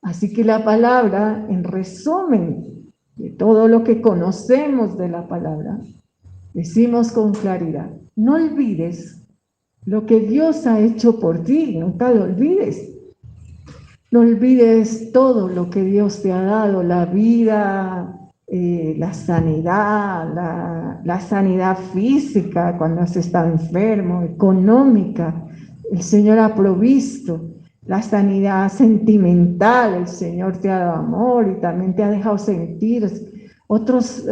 Así que la palabra, en resumen de todo lo que conocemos de la palabra, decimos con claridad, no olvides lo que Dios ha hecho por ti, nunca lo olvides. No olvides todo lo que Dios te ha dado, la vida, la sanidad, la sanidad física cuando has estado enfermo, económica, el Señor ha provisto, la sanidad sentimental, el Señor te ha dado amor y también te ha dejado sentir otras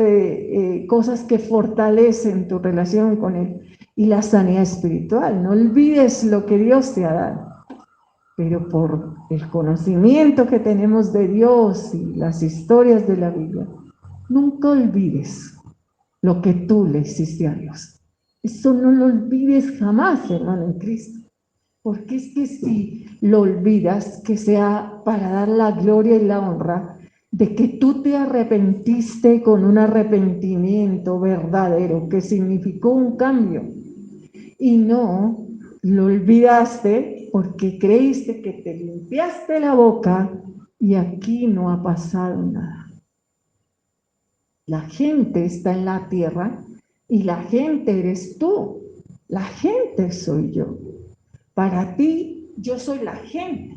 cosas que fortalecen tu relación con Él, y la sanidad espiritual. No olvides lo que Dios te ha dado. Pero por el conocimiento que tenemos de Dios y las historias de la Biblia, nunca olvides lo que tú le hiciste a Dios. Eso no lo olvides jamás, hermano en Cristo. Porque es que si lo olvidas, que sea para dar la gloria y la honra de que tú te arrepentiste con un arrepentimiento verdadero, que significó un cambio, y no lo olvidaste porque creíste que te limpiaste la boca y aquí no ha pasado nada. La gente está en la tierra y la gente eres tú. La gente soy yo. Para ti, yo soy la gente.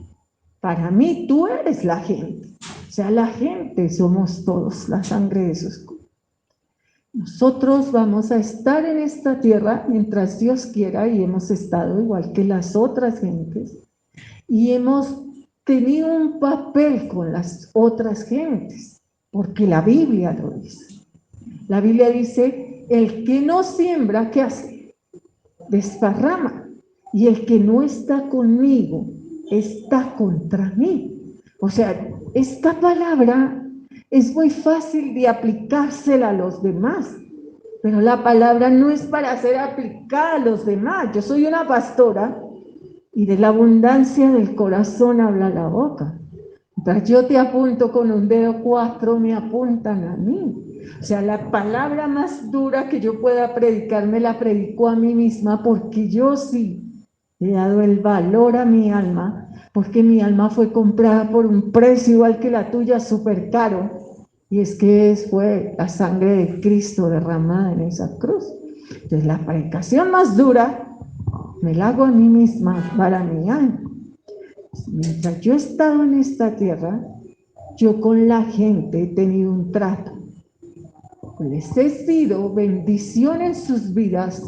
Para mí, tú eres la gente. O sea, la gente somos todos, la sangre de Jesús. Nosotros vamos a estar en esta tierra mientras Dios quiera, y hemos estado igual que las otras gentes, y hemos tenido un papel con las otras gentes, porque la Biblia lo dice. La Biblia dice, el que no siembra, ¿qué hace? Desparrama. Y el que no está conmigo, está contra mí. O sea, esta palabra es muy fácil de aplicársela a los demás, pero la palabra no es para ser aplicada a los demás. Yo soy una pastora y de la abundancia del corazón habla la boca. Mientras yo te apunto con un dedo, 4 me apuntan a mí. O sea, la palabra más dura que yo pueda predicar me la predico a mí misma, porque yo sí he dado el valor a mi alma, porque mi alma fue comprada por un precio igual que la tuya, súper caro. Y es que fue la sangre de Cristo derramada en esa cruz. Entonces la predicación más dura me la hago a mí misma para mi alma. Mientras yo he estado en esta tierra, yo con la gente he tenido un trato. Les he sido bendición en sus vidas,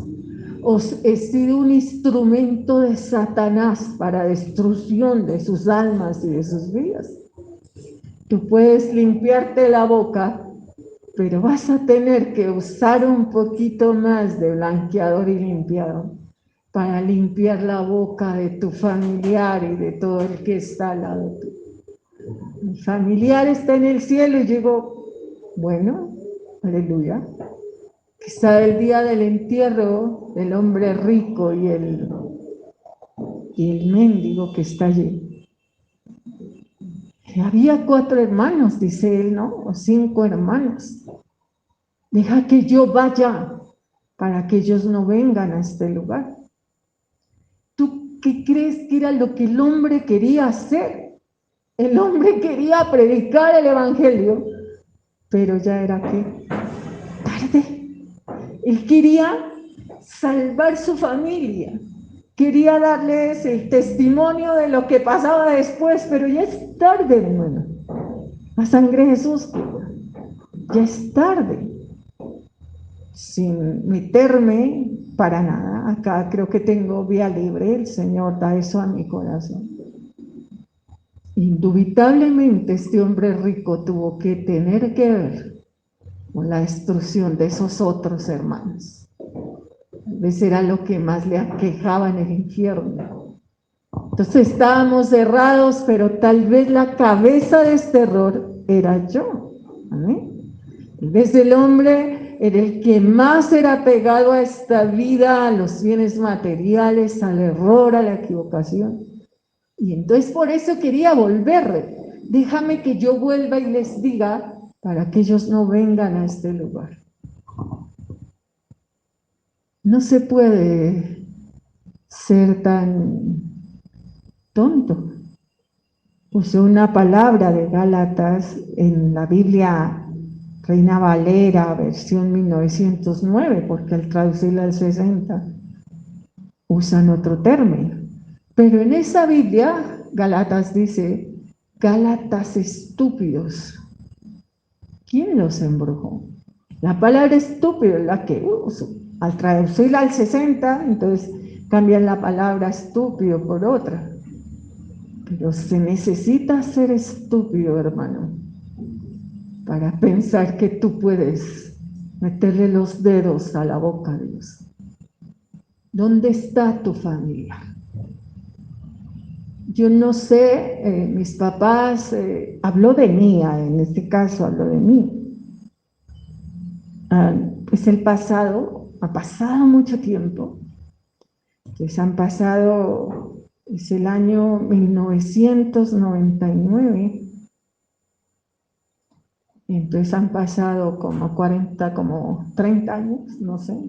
os he sido un instrumento de Satanás para destrucción de sus almas y de sus vidas. Tú puedes limpiarte la boca, pero vas a tener que usar un poquito más de blanqueador y limpiador para limpiar la boca de tu familiar y de todo el que está al lado tuyo. Mi familiar está en el cielo y digo, bueno, aleluya. Quizá el día del entierro del hombre rico y el mendigo que está allí. Había 4 hermanos, dice él, ¿no? O 5 hermanos. Deja que yo vaya para que ellos no vengan a este lugar. ¿Tú qué crees que era lo que el hombre quería hacer? El hombre quería predicar el evangelio, pero ya era ¿qué? Tarde. Él quería salvar su familia, quería darles el testimonio de lo que pasaba después, pero ya es tarde, hermano. La sangre de Jesús cura. Ya es tarde. Sin meterme para nada, acá creo que tengo vía libre, el Señor da eso a mi corazón. Indubitablemente este hombre rico tuvo que tener que ver con la destrucción de esos otros hermanos. Tal vez era lo que más le aquejaba en el infierno. Entonces estábamos cerrados, pero tal vez la cabeza de este error era yo. ¿Amén? Tal vez el hombre era el que más era pegado a esta vida, a los bienes materiales, al error, a la equivocación. Y entonces por eso quería volver. Déjame que yo vuelva y les diga para que ellos no vengan a este lugar. No se puede ser tan tonto. Usé una palabra de Gálatas en la Biblia Reina Valera, versión 1909, porque al traducirla al 60 usan otro término. Pero en esa Biblia, Gálatas dice, Gálatas estúpidos. ¿Quién los embrujó? La palabra estúpido es la que uso. Al traducirla al 60, entonces cambian la palabra estúpido por otra. Pero se necesita ser estúpido, hermano, para pensar que tú puedes meterle los dedos a la boca de Dios. ¿Dónde está tu familia? Yo no sé, mis papás, habló de mí, en este caso habló de mí. Pues el pasado, ha pasado mucho tiempo, pues han pasado, es el año 1999, entonces han pasado como 40, como 30 años, no sé,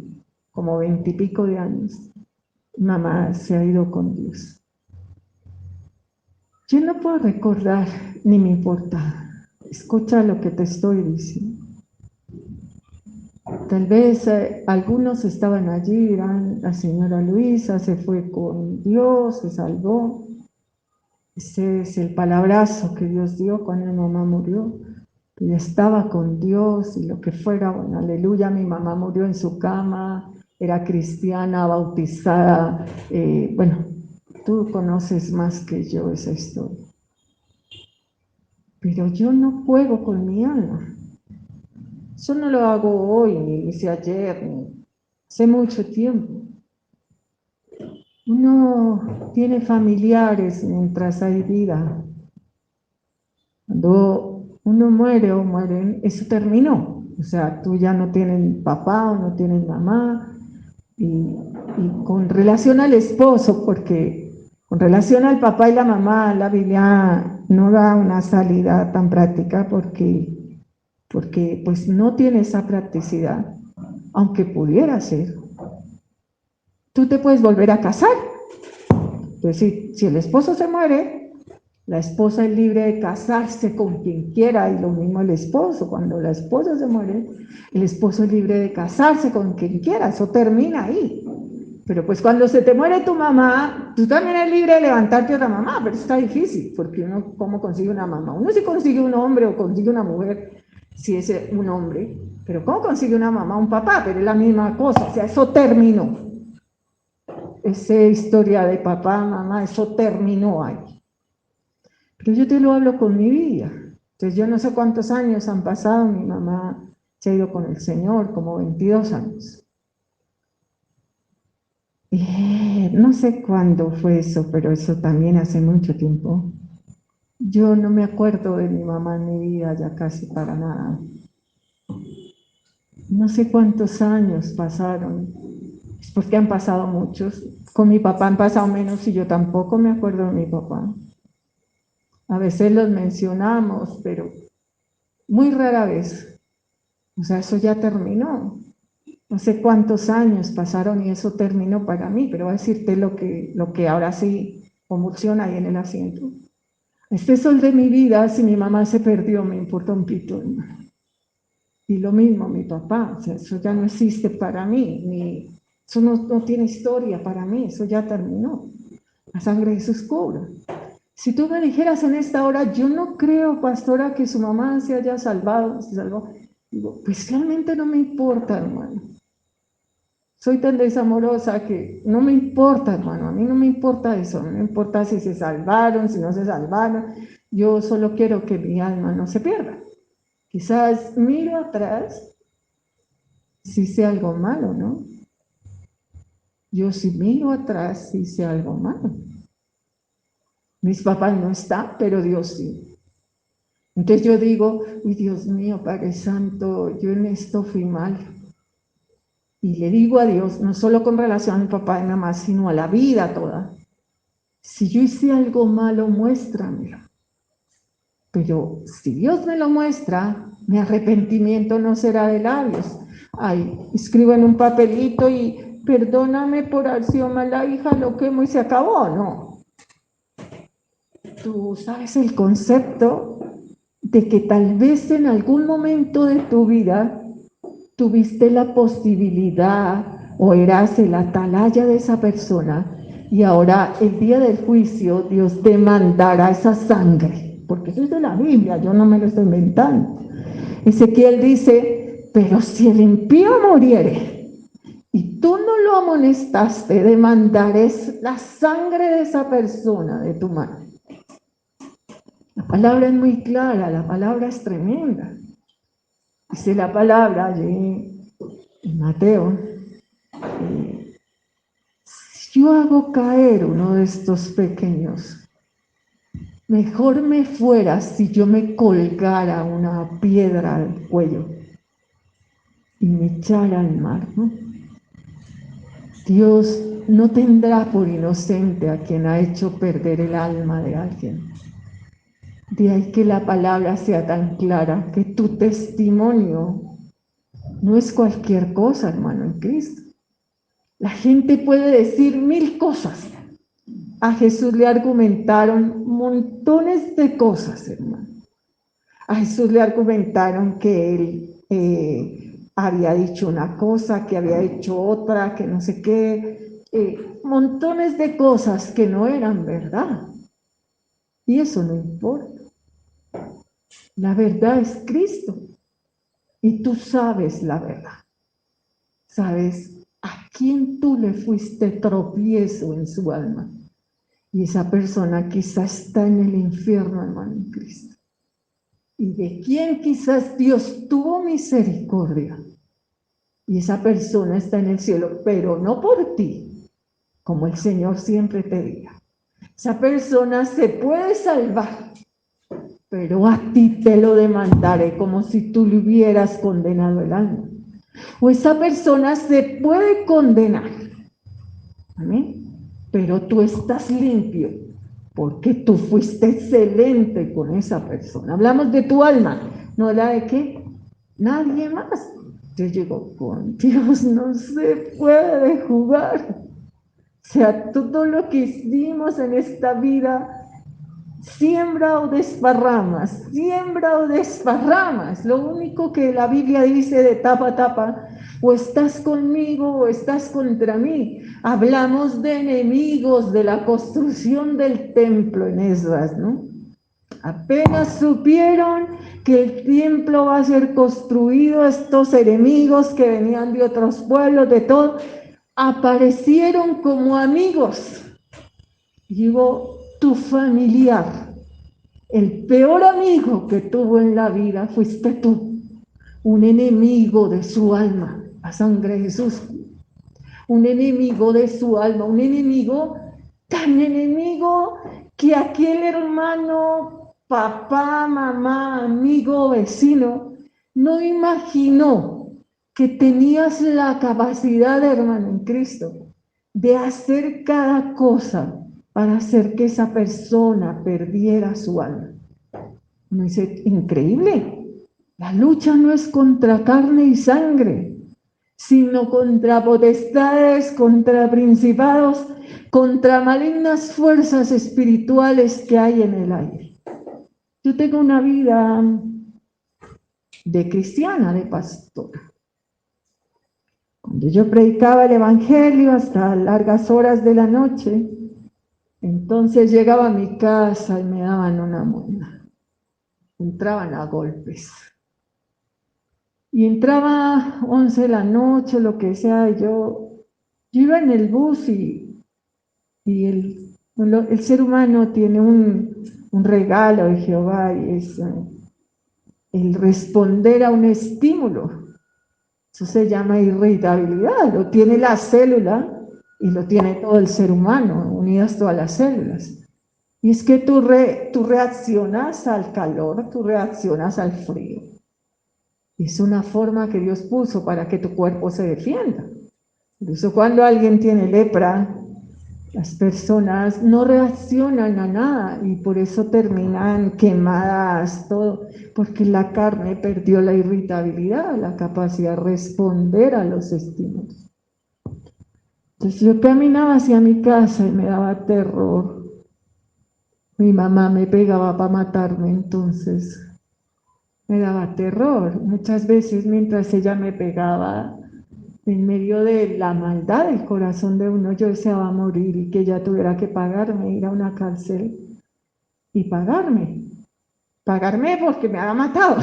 como 20 y pico de años. Mamá se ha ido con Dios. Yo no puedo recordar, ni me importa. Escucha lo que te estoy diciendo. Tal vez algunos estaban allí, dirán, la señora Luisa se fue con Dios, se salvó. Ese es el palabrazo que Dios dio cuando mi mamá murió. Ella estaba con Dios y lo que fuera, bueno, aleluya, mi mamá murió en su cama, era cristiana, bautizada, bueno, tú conoces más que yo esa historia. Pero yo no juego con mi alma. Eso no lo hago hoy, ni hice ayer, ni hace mucho tiempo. Uno tiene familiares mientras hay vida. Cuando uno muere o mueren, eso terminó. O sea, tú ya no tienes papá o no tienes mamá. Y con relación al esposo, porque con relación al papá y la mamá, la Biblia no da una salida tan práctica porque pues no tiene esa practicidad, aunque pudiera ser. Tú te puedes volver a casar. Entonces, si el esposo se muere, la esposa es libre de casarse con quien quiera, y lo mismo el esposo. Cuando la esposa se muere, el esposo es libre de casarse con quien quiera, eso termina ahí. Pero pues cuando se te muere tu mamá, tú también eres libre de levantarte otra mamá, pero está difícil, porque uno, ¿cómo consigue una mamá? Uno sí consigue un hombre o consigue una mujer, si es un hombre, pero ¿cómo consigue una mamá? Un papá, pero es la misma cosa, o sea, eso terminó. Esa historia de papá, mamá, eso terminó ahí. Pero yo te lo hablo con mi vida. Entonces yo no sé cuántos años han pasado, mi mamá se ha ido con el Señor, como 22 años. No sé cuándo fue eso, pero eso también hace mucho tiempo. Yo no me acuerdo de mi mamá en mi vida ya casi para nada. No sé cuántos años pasaron, es porque han pasado muchos. Con mi papá han pasado menos y yo tampoco me acuerdo de mi papá. A veces los mencionamos, pero muy rara vez. O sea, eso ya terminó. No sé cuántos años pasaron y eso terminó para mí, pero voy a decirte lo que ahora sí convulsiona ahí en el asiento. Este sol de mi vida, si mi mamá se perdió, me importa un pito. Y lo mismo mi papá, o sea, eso ya no existe para mí, eso no tiene historia para mí, eso ya terminó. La sangre de Jesús cobra. Si tú me dijeras en esta hora, yo no creo, pastora, que su mamá se haya salvado, se salvó. Digo, pues realmente no me importa, hermano. Soy tan desamorosa que no me importa, hermano, a mí no me importa eso, no me importa si se salvaron, si no se salvaron. Yo solo quiero que mi alma no se pierda. Quizás miro atrás si hice algo malo, ¿no? Yo si miro atrás si hice algo malo. Mis papás no están, pero Dios sí. Entonces yo digo, uy, Dios mío, Padre Santo, yo en esto fui mal. Y le digo a Dios, no solo con relación a mi papá y mamá, sino a la vida toda. Si yo hice algo malo, muéstramelo. Pero si Dios me lo muestra, mi arrepentimiento no será de labios. Ay, escribo en un papelito y perdóname por haber sido mala hija, lo quemo y se acabó. No. Tú sabes el concepto de que tal vez en algún momento de tu vida tuviste la posibilidad o eras el atalaya de esa persona y ahora el día del juicio Dios demandará esa sangre, porque eso es de la Biblia, yo no me lo estoy inventando. Ezequiel dice, pero si el impío muriere y tú no lo amonestaste, demandaré la sangre de esa persona de tu mano. La palabra es muy clara, la palabra es tremenda. Dice la palabra allí en Mateo, si yo hago caer uno de estos pequeños, mejor me fuera si yo me colgara una piedra al cuello y me echara al mar, ¿no? Dios no tendrá por inocente a quien ha hecho perder el alma de alguien. De ahí que la palabra sea tan clara, que tu testimonio no es cualquier cosa, hermano, en Cristo. La gente puede decir 1000 cosas. A Jesús le argumentaron montones de cosas, hermano. A Jesús le argumentaron que él había dicho una cosa, que había hecho otra, que no sé qué, montones de cosas que no eran verdad. Y eso no importa. La verdad es Cristo. Y tú sabes la verdad. Sabes a quién tú le fuiste tropiezo en su alma. Y esa persona quizás está en el infierno, hermano, en Cristo. Y de quién quizás Dios tuvo misericordia. Y esa persona está en el cielo, pero no por ti, como el Señor siempre te diga. Esa persona se puede salvar, pero a ti te lo demandaré como si tú le hubieras condenado el alma. O esa persona se puede condenar, ¿amén? Pero tú estás limpio, porque tú fuiste excelente con esa persona. Hablamos de tu alma, no la de qué, nadie más. Yo digo, con Dios no se puede jugar. O sea, todo lo que hicimos en esta vida, siembra o desparramas, siembra o desparramas. Lo único que la Biblia dice de tapa a tapa, o estás conmigo o estás contra mí. Hablamos de enemigos de la construcción del templo en Esdras, ¿no? Apenas supieron que el templo va a ser construido, estos enemigos que venían de otros pueblos, de todo, aparecieron como amigos. Digo, tu familiar, el peor amigo que tuvo en la vida fuiste tú, un enemigo de su alma, la sangre de Jesús, un enemigo de su alma, un enemigo tan enemigo que aquel hermano, papá, mamá, amigo, vecino, no imaginó que tenías la capacidad, hermano, en Cristo, de hacer cada cosa para hacer que esa persona perdiera su alma. Uno dice, increíble, la lucha no es contra carne y sangre, sino contra potestades, contra principados, contra malignas fuerzas espirituales que hay en el aire. Yo tengo una vida de cristiana, de pastora. Cuando yo predicaba el evangelio hasta largas horas de la noche, Entonces llegaba a mi casa y me daban una moneda. Entraban a golpes. Y entraba 11 de la noche, lo que sea, y yo iba en el bus y el ser humano tiene un regalo de Jehová y es el responder a un estímulo. Eso se llama irritabilidad, lo tiene la célula y lo tiene todo el ser humano, unidas todas las células. Y es que tú reaccionas al calor, tú reaccionas al frío. Es una forma que Dios puso para que tu cuerpo se defienda. Por eso cuando alguien tiene lepra, las personas no reaccionan a nada y por eso terminan quemadas, todo, porque la carne perdió la irritabilidad, la capacidad de responder a los estímulos. Entonces yo caminaba hacia mi casa y me daba terror. Mi mamá me pegaba para matarme, entonces me daba terror. Muchas veces mientras ella me pegaba, en medio de la maldad del corazón de uno, yo deseaba morir y que ella tuviera que pagarme, ir a una cárcel y pagarme porque me había matado.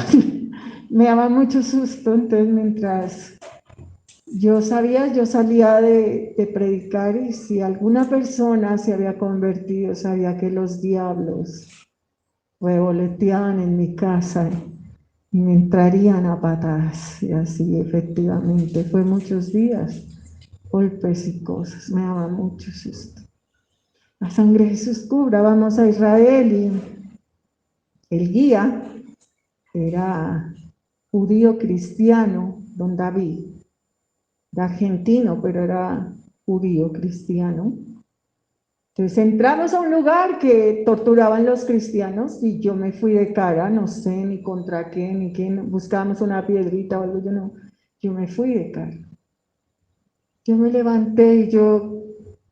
Me daba mucho susto, entonces mientras yo salía de predicar y si alguna persona se había convertido, sabía que los diablos revoloteaban en mi casa y me entrarían a patadas. Y así efectivamente fue muchos días, golpes y cosas, me daba mucho susto. La sangre de Jesús cubra, vamos a Israel y el guía era judío cristiano, don David, era argentino, pero era judío cristiano. Entonces entramos a un lugar que torturaban los cristianos y yo me fui de cara, no sé ni contra qué, ni qué, buscábamos una piedrita o algo, yo me fui de cara. Yo me levanté y yo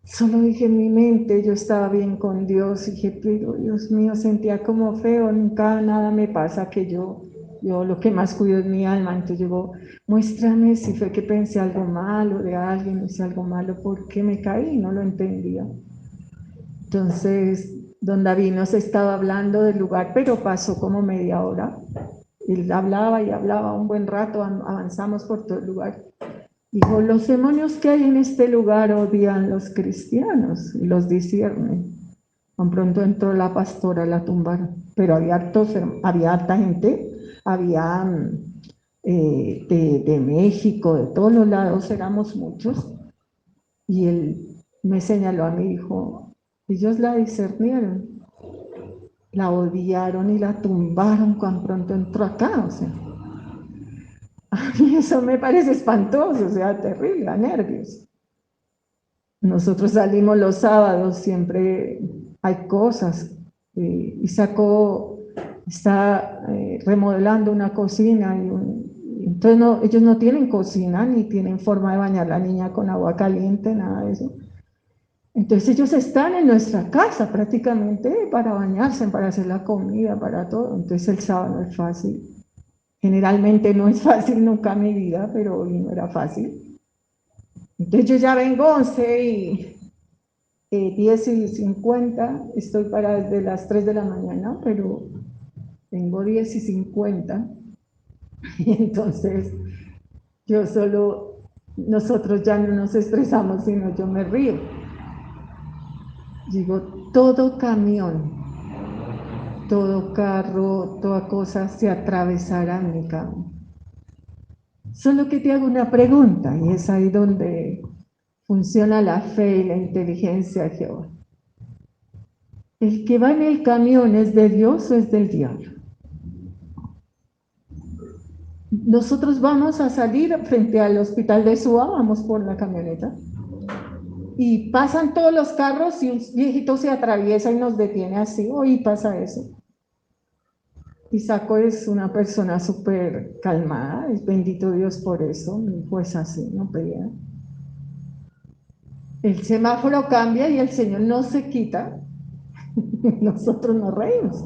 solo dije en mi mente, yo estaba bien con Dios, y dije, pero Dios mío, sentía como feo, nunca nada me pasa que yo lo que más cuido es mi alma, entonces digo, muéstrame si fue que pensé algo malo de alguien, hice algo malo, ¿por qué me caí? No lo entendía. Entonces, don David nos estaba hablando del lugar, pero pasó como media hora. Él hablaba y hablaba un buen rato, avanzamos por todo el lugar. Dijo, los demonios que hay en este lugar odian a los cristianos y los disciernen. Tan pronto entró la pastora, la tumbaron, pero había harta gente, había de México, de todos los lados, éramos muchos, y él me señaló a mi hijo, ellos la discernieron, la odiaron y la tumbaron cuando pronto entró acá, o sea, a mí eso me parece espantoso, o sea, terrible, da nervios. Nosotros salimos los sábados, siempre hay cosas, y está remodelando una cocina, entonces ellos no tienen cocina, ni tienen forma de bañar a la niña con agua caliente, nada de eso. Entonces ellos están en nuestra casa prácticamente para bañarse, para hacer la comida, para todo. Entonces el sábado no es fácil. Generalmente no es fácil nunca en mi vida, pero hoy no era fácil. Entonces yo ya vengo 10:50, estoy para desde las 3 de la mañana, pero vengo 10:50. Y entonces nosotros ya no nos estresamos, sino yo me río. Digo, todo camión, todo carro, toda cosa se atravesará en mi camino. Solo que te hago una pregunta, y es ahí donde funciona la fe y la inteligencia de Jehová. ¿El que va en el camión es de Dios o es del diablo? Nosotros vamos a salir frente al hospital de Suba, vamos por la camioneta, y pasan todos los carros y un viejito se atraviesa y nos detiene así, hoy pasa eso. Isaco es una persona súper calmada, es bendito Dios por eso, mi hijo es así, no pelea. El semáforo cambia y el Señor no se quita, nosotros nos reímos,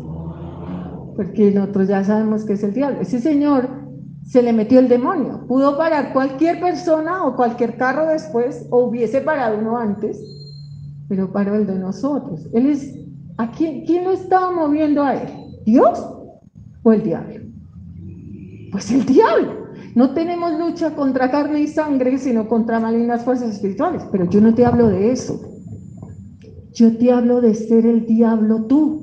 porque nosotros ya sabemos que es el diablo. Ese señor se le metió el demonio, pudo parar cualquier persona o cualquier carro después, o hubiese parado uno antes, pero paró el de nosotros. ¿A quién lo estaba moviendo a él? ¿Dios o el diablo? Pues el diablo. No tenemos lucha contra carne y sangre, sino contra malignas fuerzas espirituales. Pero yo no te hablo de eso. Yo te hablo de ser el diablo tú.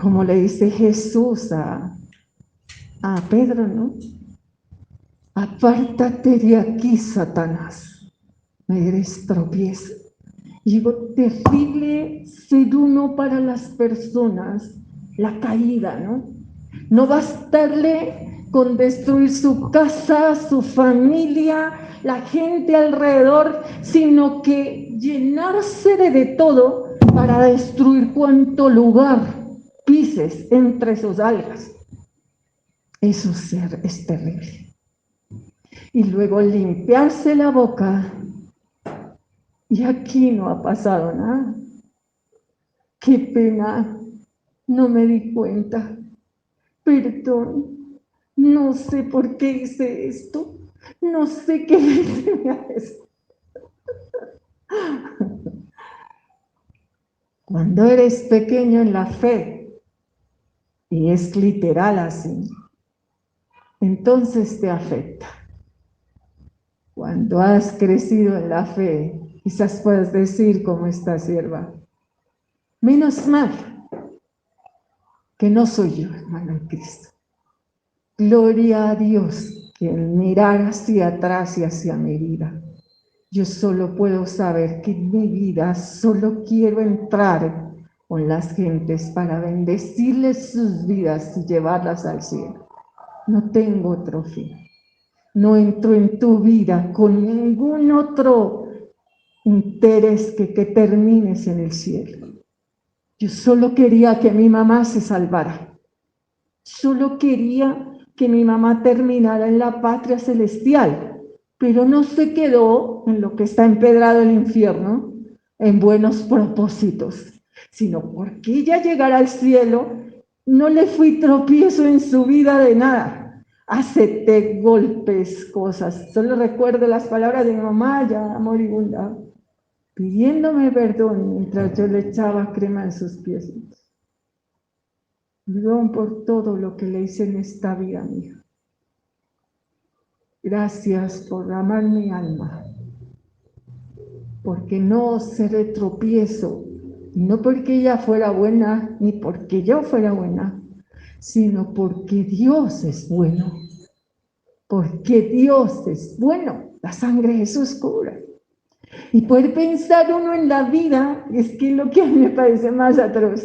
Como le dice Jesús a Pedro, ¿no? Apártate de aquí, Satanás. Me eres tropiezo. Y digo, terrible ser uno para las personas, la caída, ¿no? No bastarle con destruir su casa, su familia, la gente alrededor, sino que llenarse de todo para destruir cuanto lugar pises entre sus algas. Eso es terrible. Y luego limpiarse la boca. Y aquí no ha pasado nada. Qué pena, no me di cuenta. Perdón, no sé por qué hice esto. No sé qué le hice a eso. Cuando eres pequeño en la fe, y es literal así, entonces te afecta. Cuando has crecido en la fe, quizás puedas decir como esta sierva, menos mal que no soy yo, hermano en Cristo. Gloria a Dios que al mirar hacia atrás y hacia mi vida, yo solo puedo saber que en mi vida solo quiero entrar con las gentes para bendecirles sus vidas y llevarlas al cielo. No tengo otro fin. No entro en tu vida con ningún otro interés que termines en el cielo. Yo solo quería que mi mamá se salvara. Solo quería que mi mamá terminara en la patria celestial, pero no se quedó en lo que está empedrado el infierno, en buenos propósitos, sino porque ella llegara al cielo, no le fui tropiezo en su vida de nada. Acepté golpes, cosas. Solo recuerdo las palabras de mi mamá ya moribunda, pidiéndome perdón mientras yo le echaba crema en sus pies. Perdón por todo lo que le hice en esta vida mía. Gracias por amar mi alma, porque no seré tropiezo, y no porque ella fuera buena, ni porque yo fuera buena, sino porque Dios es bueno, porque Dios es bueno, la sangre de Jesús cura. Y poder pensar uno en la vida, es que lo que a mí me parece más atroz,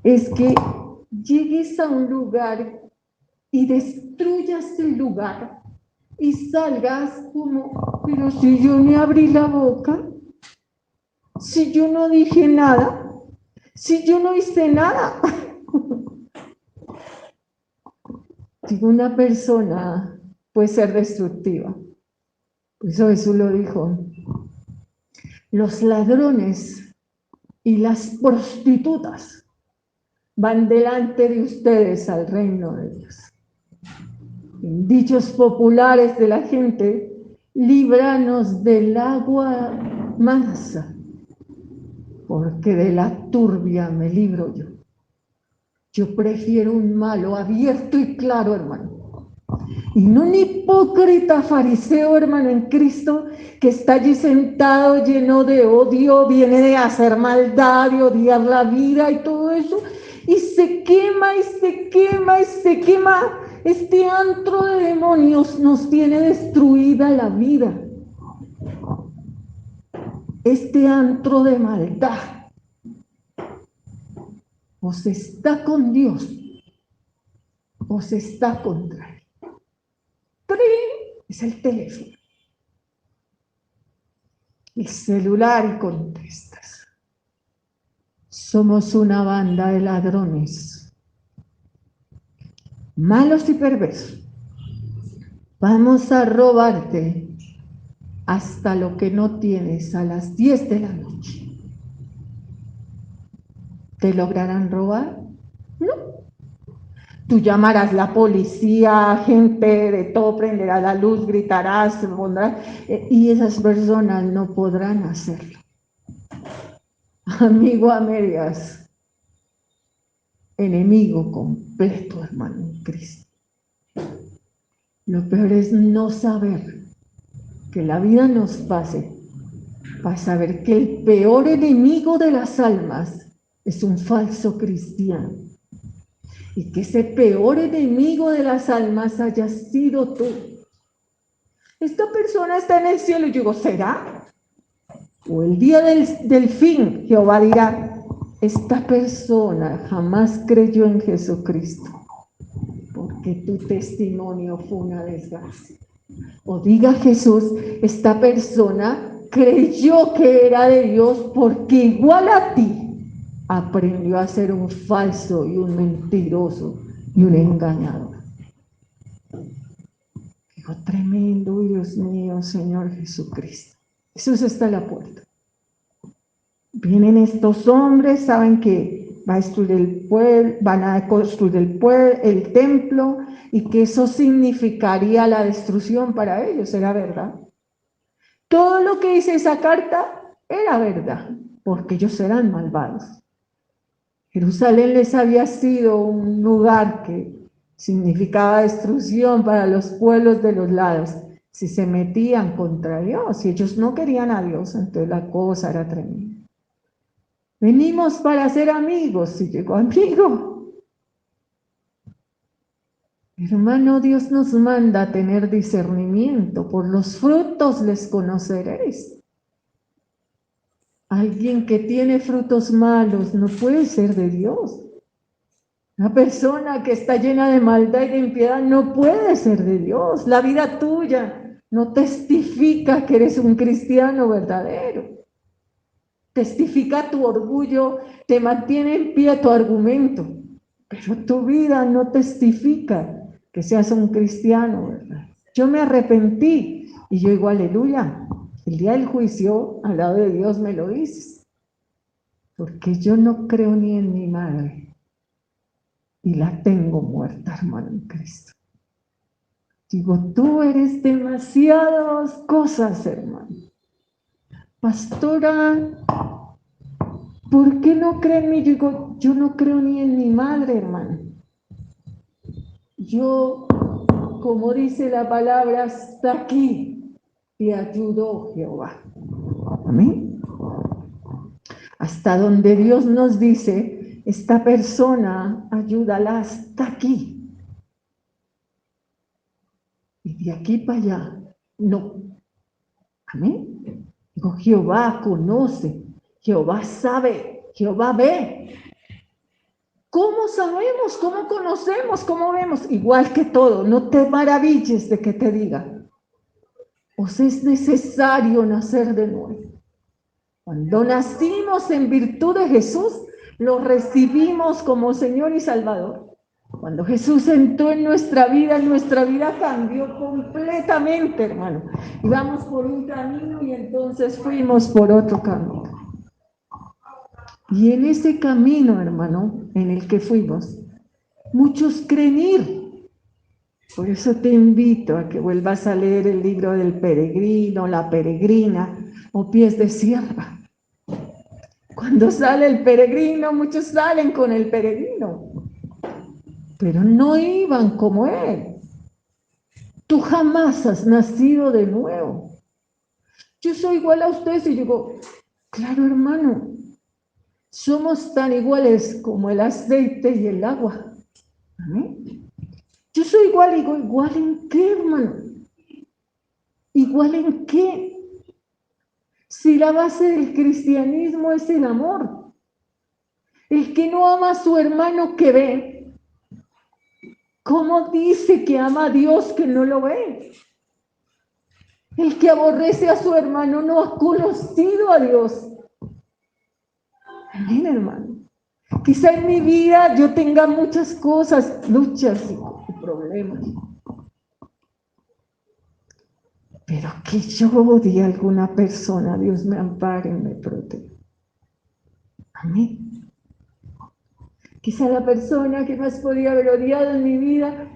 es que llegues a un lugar y destruyas el lugar y salgas como, pero si yo ni abrí la boca, si yo no dije nada, si yo no hice nada. Si una persona puede ser destructiva, por eso Jesús lo dijo, los ladrones y las prostitutas van delante de ustedes al reino de Dios. En dichos populares de la gente, líbranos del agua mansa, porque de la turbia me libro yo. Yo prefiero un malo abierto y claro, hermano, y no un hipócrita fariseo, hermano, en Cristo, que está allí sentado lleno de odio, viene de hacer maldad, de odiar la vida y todo eso, y se quema, y se quema, y se quema. Este antro de demonios nos tiene destruida la vida. Este antro de maldad o se está con Dios o se está contra él. Es el teléfono, el celular y contestas. Somos una banda de ladrones, malos y perversos. Vamos a robarte hasta lo que no tienes a las 10 de la noche. ¿Te lograrán robar? No. Tú llamarás a la policía, gente de todo, prenderá la luz, gritarás, y esas personas no podrán hacerlo. amigo a medias, enemigo completo, hermano, en Cristo. Lo peor es no saber que la vida nos pase para saber que el peor enemigo de las almas es un falso cristiano. Y que ese peor enemigo de las almas haya sido tú. Esta persona está en el cielo y yo digo, ¿será? O el día del fin, Jehová dirá, esta persona jamás creyó en Jesucristo, porque tu testimonio fue una desgracia. O diga Jesús, esta persona creyó que era de Dios porque igual a ti aprendió a ser un falso y un mentiroso y un engañador. Digo, tremendo, Dios mío, Señor Jesucristo. Jesús está a la puerta. Vienen estos hombres, saben que va a destruir el pueblo, van a construir el templo, y que eso significaría la destrucción para ellos, era verdad. Todo lo que dice esa carta era verdad, porque ellos eran malvados. Jerusalén les había sido un lugar que significaba destrucción para los pueblos de los lados, si se metían contra Dios, y ellos no querían a Dios, entonces la cosa era tremenda. Venimos para ser amigos, si llegó amigo. Hermano, Dios nos manda a tener discernimiento, por los frutos les conoceréis. Alguien que tiene frutos malos no puede ser de Dios. Una persona que está llena de maldad y de impiedad no puede ser de Dios. La vida tuya no testifica que eres un cristiano verdadero. Testifica tu orgullo, te mantiene en pie tu argumento, pero tu vida no testifica que seas un cristiano, ¿verdad? Yo me arrepentí y yo digo, aleluya, el día del juicio al lado de Dios me lo dices, porque yo no creo ni en mi madre y la tengo muerta, hermano, en Cristo. Digo, tú eres demasiadas cosas, hermano. Pastora, ¿por qué no creen en mí? Yo digo, yo no creo ni en mi madre, hermano. Yo, como dice la palabra, hasta aquí te ayudó Jehová. Amén. Hasta donde Dios nos dice, esta persona, ayúdala hasta aquí. Y de aquí para allá, no. Amén. Digo, Jehová conoce, Jehová sabe, Jehová ve. ¿Cómo sabemos? ¿Cómo conocemos? ¿Cómo vemos? Igual que todo, no te maravilles de que te diga. Os es necesario nacer de nuevo. Cuando nacimos en virtud de Jesús, lo recibimos como Señor y Salvador. Cuando Jesús entró en nuestra vida cambió completamente, hermano. Íbamos por un camino y entonces fuimos por otro camino. Y en ese camino, hermano, en el que fuimos, muchos creen ir. Por eso te invito a que vuelvas a leer el libro del peregrino, la peregrina o pies de sierva. Cuando sale el peregrino, muchos salen con el peregrino, pero no iban como él. Tú jamás has nacido de nuevo. Yo soy igual a ustedes y digo, claro, hermano, somos tan iguales como el aceite y el agua. ¿Amén? Yo soy igual, digo, ¿igual en qué, hermano? ¿Igual en qué? Si la base del cristianismo es el amor. El que no ama a su hermano que ve, ¿cómo dice que ama a Dios que no lo ve? El que aborrece a su hermano no ha conocido a Dios. Amén, hermano. Quizá en mi vida yo tenga muchas cosas, luchas y problemas. Pero que yo odie a alguna persona, Dios me ampare y me proteja. Amén. Quizá la persona que más podría haber odiado en mi vida,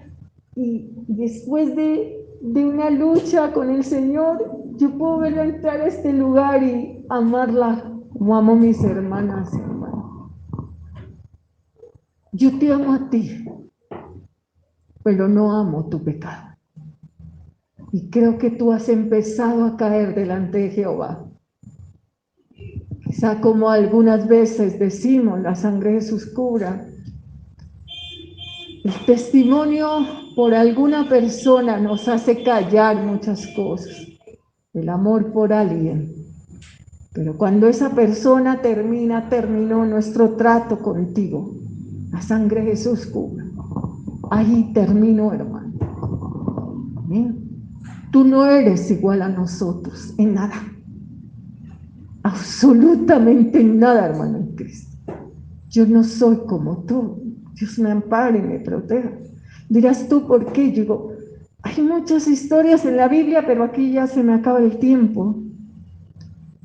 y después de una lucha con el Señor, yo puedo verla entrar a este lugar y amarla como amo a mis hermanas, hermano. Yo te amo a ti, pero no amo tu pecado. Y creo que tú has empezado a caer delante de Jehová. Quizá como algunas veces decimos, la sangre de Jesús cura. El testimonio por alguna persona nos hace callar muchas cosas. El amor por alguien. Pero cuando esa persona terminó nuestro trato contigo. La sangre de Jesús cura. Ahí terminó, hermano. ¿Bien? Tú no eres igual a nosotros en nada. Absolutamente en nada, hermano en Cristo. Yo no soy como tú. Dios me ampare y me proteja. Dirás tú, ¿por qué? Yo digo, hay muchas historias en la Biblia, pero aquí ya se me acaba el tiempo.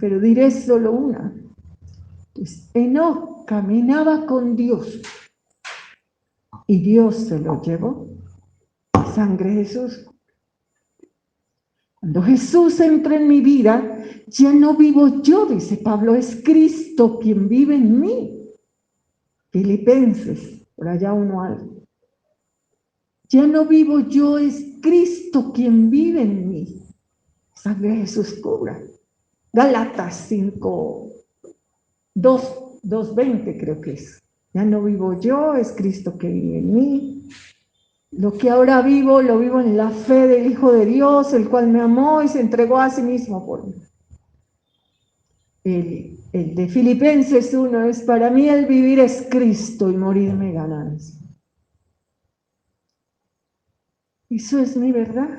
Pero diré solo una. Pues Enoc caminaba con Dios y Dios se lo llevó. Sangre de Jesús. Cuando Jesús entra en mi vida, ya no vivo yo, dice Pablo, es Cristo quien vive en mí. Filipenses, por allá uno algo. Ya no vivo yo, es Cristo quien vive en mí. Sangre de Jesús cura. Gálatas 5, 2:20 creo que es. Ya no vivo yo, es Cristo que vive en mí. Lo que ahora vivo, lo vivo en la fe del Hijo de Dios, el cual me amó y se entregó a sí mismo por mí. El de Filipenses 1 es: para mí el vivir es Cristo y morirme ganancia. Eso es mi verdad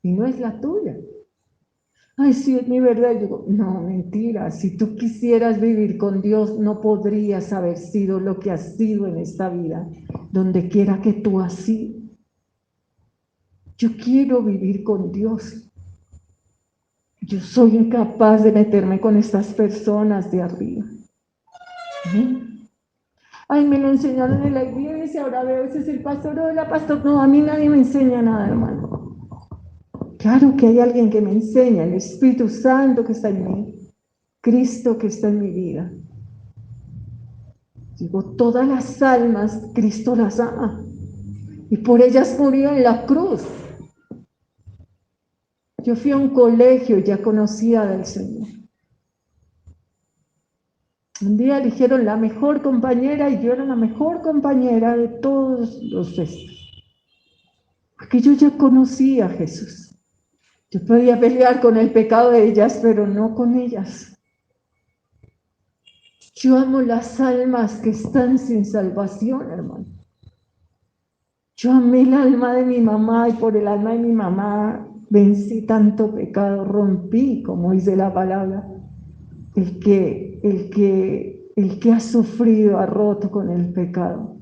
y no es la tuya. Ay, sí, es mi verdad. Yo digo, no, mentira. Si tú quisieras vivir con Dios, no podrías haber sido lo que has sido en esta vida, donde quiera que tú has sido. Yo quiero vivir con Dios. Yo soy incapaz de meterme con estas personas de arriba. ¿Sí? Ay, me lo enseñaron en la iglesia, ahora veo, ese es el pastor o la pastor. No, a mí nadie me enseña nada, hermano. Claro que hay alguien que me enseña, el Espíritu Santo que está en mí, Cristo que está en mi vida. Digo, todas las almas, Cristo las ama. Y por ellas murió en la cruz. Yo fui a un colegio, ya conocía del Señor. Un día eligieron la mejor compañera y yo era la mejor compañera de todos los estos. Porque yo ya conocía a Jesús. Yo podía pelear con el pecado de ellas, pero no con ellas. Yo amo las almas que están sin salvación, hermano. Yo amé el alma de mi mamá y por el alma de mi mamá vencí tanto pecado, rompí, como dice la palabra. El que ha sufrido, ha roto con el pecado.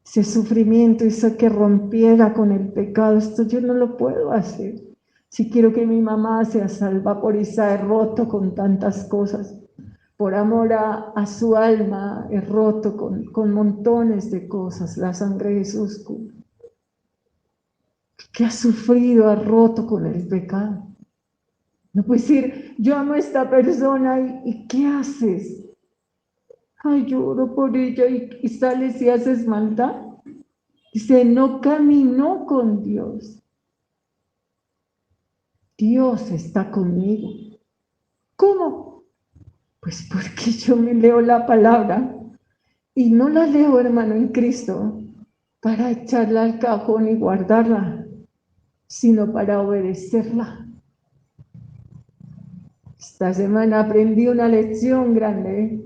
Ese sufrimiento hizo que rompiera con el pecado. Esto yo no lo puedo hacer. Si quiero que mi mamá sea salva, por eso he roto con tantas cosas. Por amor a su alma, he roto con montones de cosas. La sangre de Jesús que ha sufrido, ha roto con el pecado. No puedes decir, yo amo a esta persona y ¿qué haces? Ay, lloro por ella y sales y haces maldad. Dice, no caminó con Dios. Dios está conmigo. ¿Cómo? Pues porque yo me leo la palabra y no la leo, hermano, en Cristo para echarla al cajón y guardarla, sino para obedecerla. Esta semana aprendí una lección grande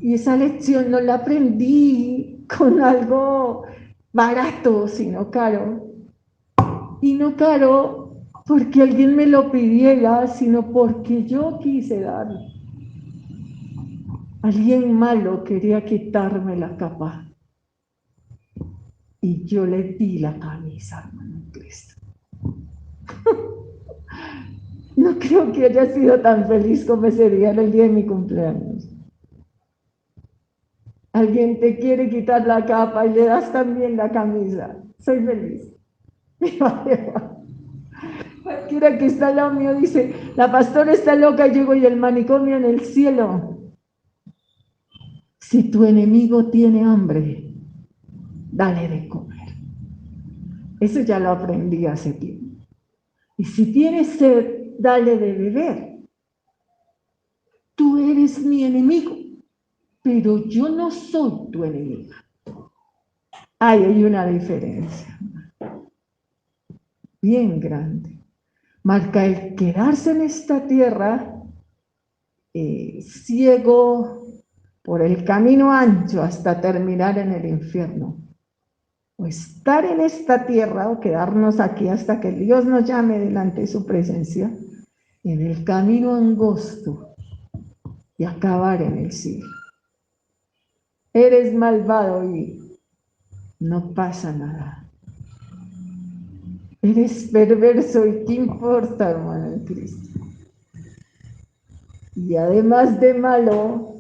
y esa lección no la aprendí con algo barato, sino caro. Y no caro porque alguien me lo pidiera, sino porque yo quise darlo. Alguien malo quería quitarme la capa y yo le di la camisa, hermano Cristo. No creo que haya sido tan feliz como ese día, el día de mi cumpleaños. Alguien te quiere quitar la capa y le das también la camisa. Soy feliz. Cualquiera que está al lado mío dice, la pastora está loca, llego y el manicomio en el cielo. Si tu enemigo tiene hambre, dale de comer. Eso ya lo aprendí hace tiempo. Y si tienes sed, dale de beber. Tú eres mi enemigo, pero yo no soy tu enemiga. Hay una diferencia bien grande. Marca el quedarse en esta tierra ciego por el camino ancho hasta terminar en el infierno. O estar en esta tierra o quedarnos aquí hasta que Dios nos llame delante de su presencia en el camino angosto y acabar en el cielo. Eres malvado y no pasa nada. Eres perverso y ¿qué importa, hermano en Cristo? Y además de malo,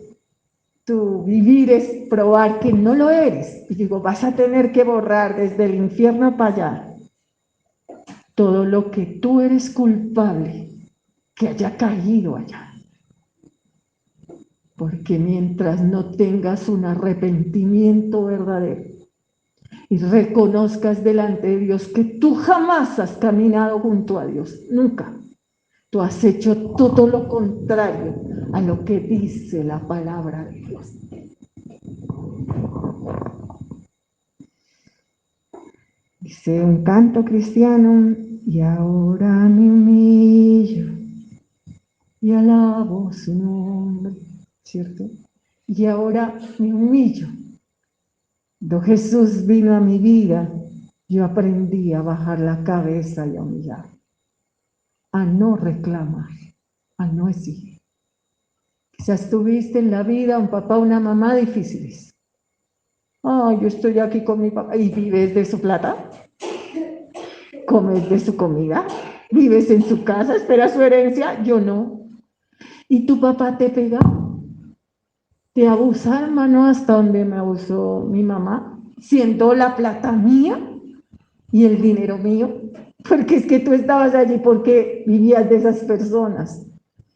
tu vivir es probar que no lo eres. Y digo, vas a tener que borrar desde el infierno para allá todo lo que tú eres culpable que haya caído allá. Porque mientras no tengas un arrepentimiento verdadero y reconozcas delante de Dios que tú jamás has caminado junto a Dios, nunca. Tú has hecho todo lo contrario a lo que dice la palabra de Dios. Dice un canto cristiano, y ahora me humillo y alabo su nombre, ¿cierto? Y ahora me humillo. Cuando Jesús vino a mi vida, yo aprendí a bajar la cabeza y a humillar, a no reclamar, a no exigir. Quizás tuviste en la vida un papá o una mamá difíciles. Yo estoy aquí con mi papá. ¿Y vives de su plata? ¿Comes de su comida? ¿Vives en su casa? ¿Esperas su herencia? Yo no. ¿Y tu papá te pega? ¿Te abusa, hermano, hasta donde me abusó mi mamá? Siendo la plata mía y el dinero mío. Porque es que tú estabas allí porque vivías de esas personas.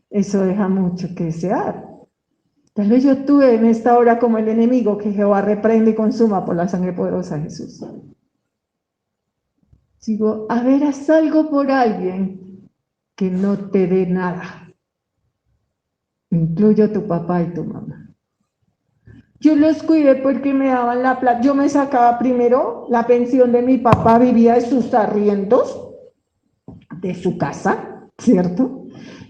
Eso deja mucho que desear. Tal vez yo tuve en esta hora como el enemigo que Jehová reprende y consuma por la sangre poderosa de Jesús. Digo, a ver, haz algo por alguien que no te dé nada. Incluyo tu papá y tu mamá. Yo los cuidé porque me daban la plata. Yo me sacaba primero la pensión de mi papá, vivía de sus arriendos, de su casa, ¿cierto?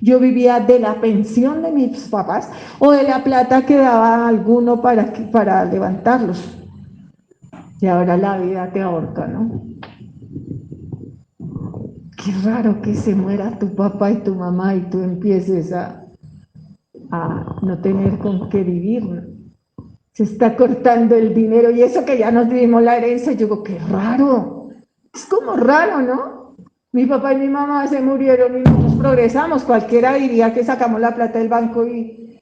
Yo vivía de la pensión de mis papás o de la plata que daba alguno para levantarlos. Y ahora la vida te ahorca, ¿no? Qué raro que se muera tu papá y tu mamá y tú empieces a no tener con qué vivir, ¿no? Se está cortando el dinero y eso que ya nos dimos la herencia. Yo digo, qué raro. Es como raro, ¿no? Mi papá y mi mamá se murieron y nosotros progresamos. Cualquiera diría que sacamos la plata del banco y...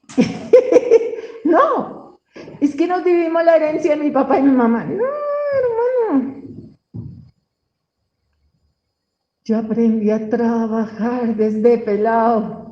No, es que nos dividimos la herencia de mi papá y mi mamá. No, hermano. Yo aprendí a trabajar desde pelado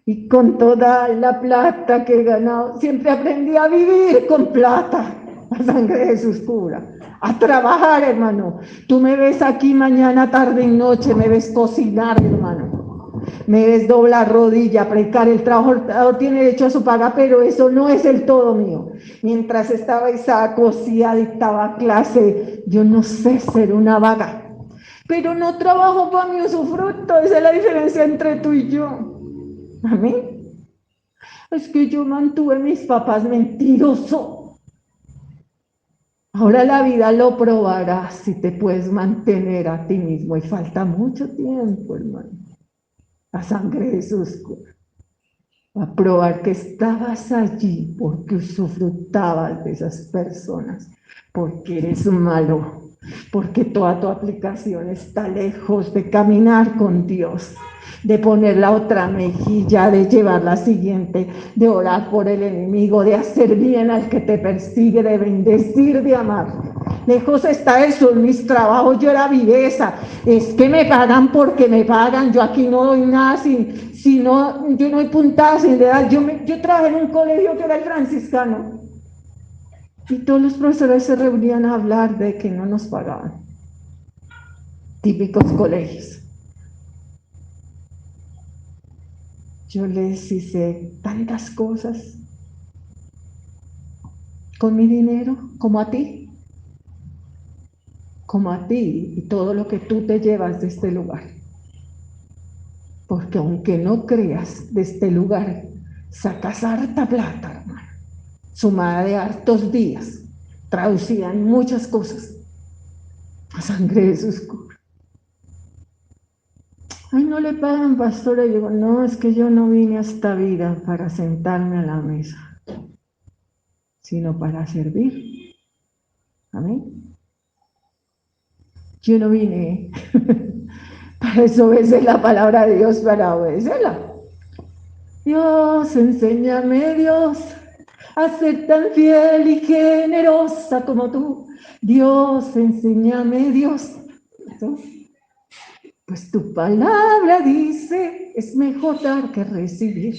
y con toda la plata que he ganado, siempre aprendí a vivir con plata. La sangre de Jesús cura. A trabajar, hermano. Tú me ves aquí mañana, tarde y noche, me ves cocinar, hermano. Me ves doblar rodilla, precar. El trabajador tiene derecho a su paga, pero eso no es el todo mío. Mientras estaba Isaac, cosía, dictaba clase, yo no sé ser una vaga. Pero no trabajo para mi usufructo, esa es la diferencia entre tú y yo. Amén. Es que yo mantuve a mis papás mentiroso. Ahora la vida lo probará si te puedes mantener a ti mismo y falta mucho tiempo, hermano. La sangre de Jesús va a probar que estabas allí porque usufructabas de esas personas, porque eres malo, porque toda tu aplicación está lejos de caminar con Dios, de poner la otra mejilla, de llevar la siguiente, de orar por el enemigo, de hacer bien al que te persigue, de bendecir, de amar. lejos está el sol, mis trabajos, yo era viveza, es que me pagan porque me pagan, yo aquí no doy nada, si no, yo no hay puntada sin edad, yo trabajé en un colegio que era el franciscano, y todos los profesores se reunían a hablar de que no nos pagaban, típicos colegios. Yo les hice tantas cosas con mi dinero, como a ti y todo lo que tú te llevas de este lugar. Porque aunque no creas, de este lugar sacas harta plata, hermano, sumada de hartos días, traducida en muchas cosas. La sangre de Jesús cubre. Ay, no le pagan, pastora. Y digo, no, es que yo no vine a esta vida para sentarme a la mesa, sino para servir. Amén. Yo no vine para eso obedecer la palabra de Dios, para obedecerla. Dios, enséñame, Dios, a ser tan fiel y generosa como tú. Dios, enséñame, Dios. Pues tu palabra dice, es mejor dar que recibir.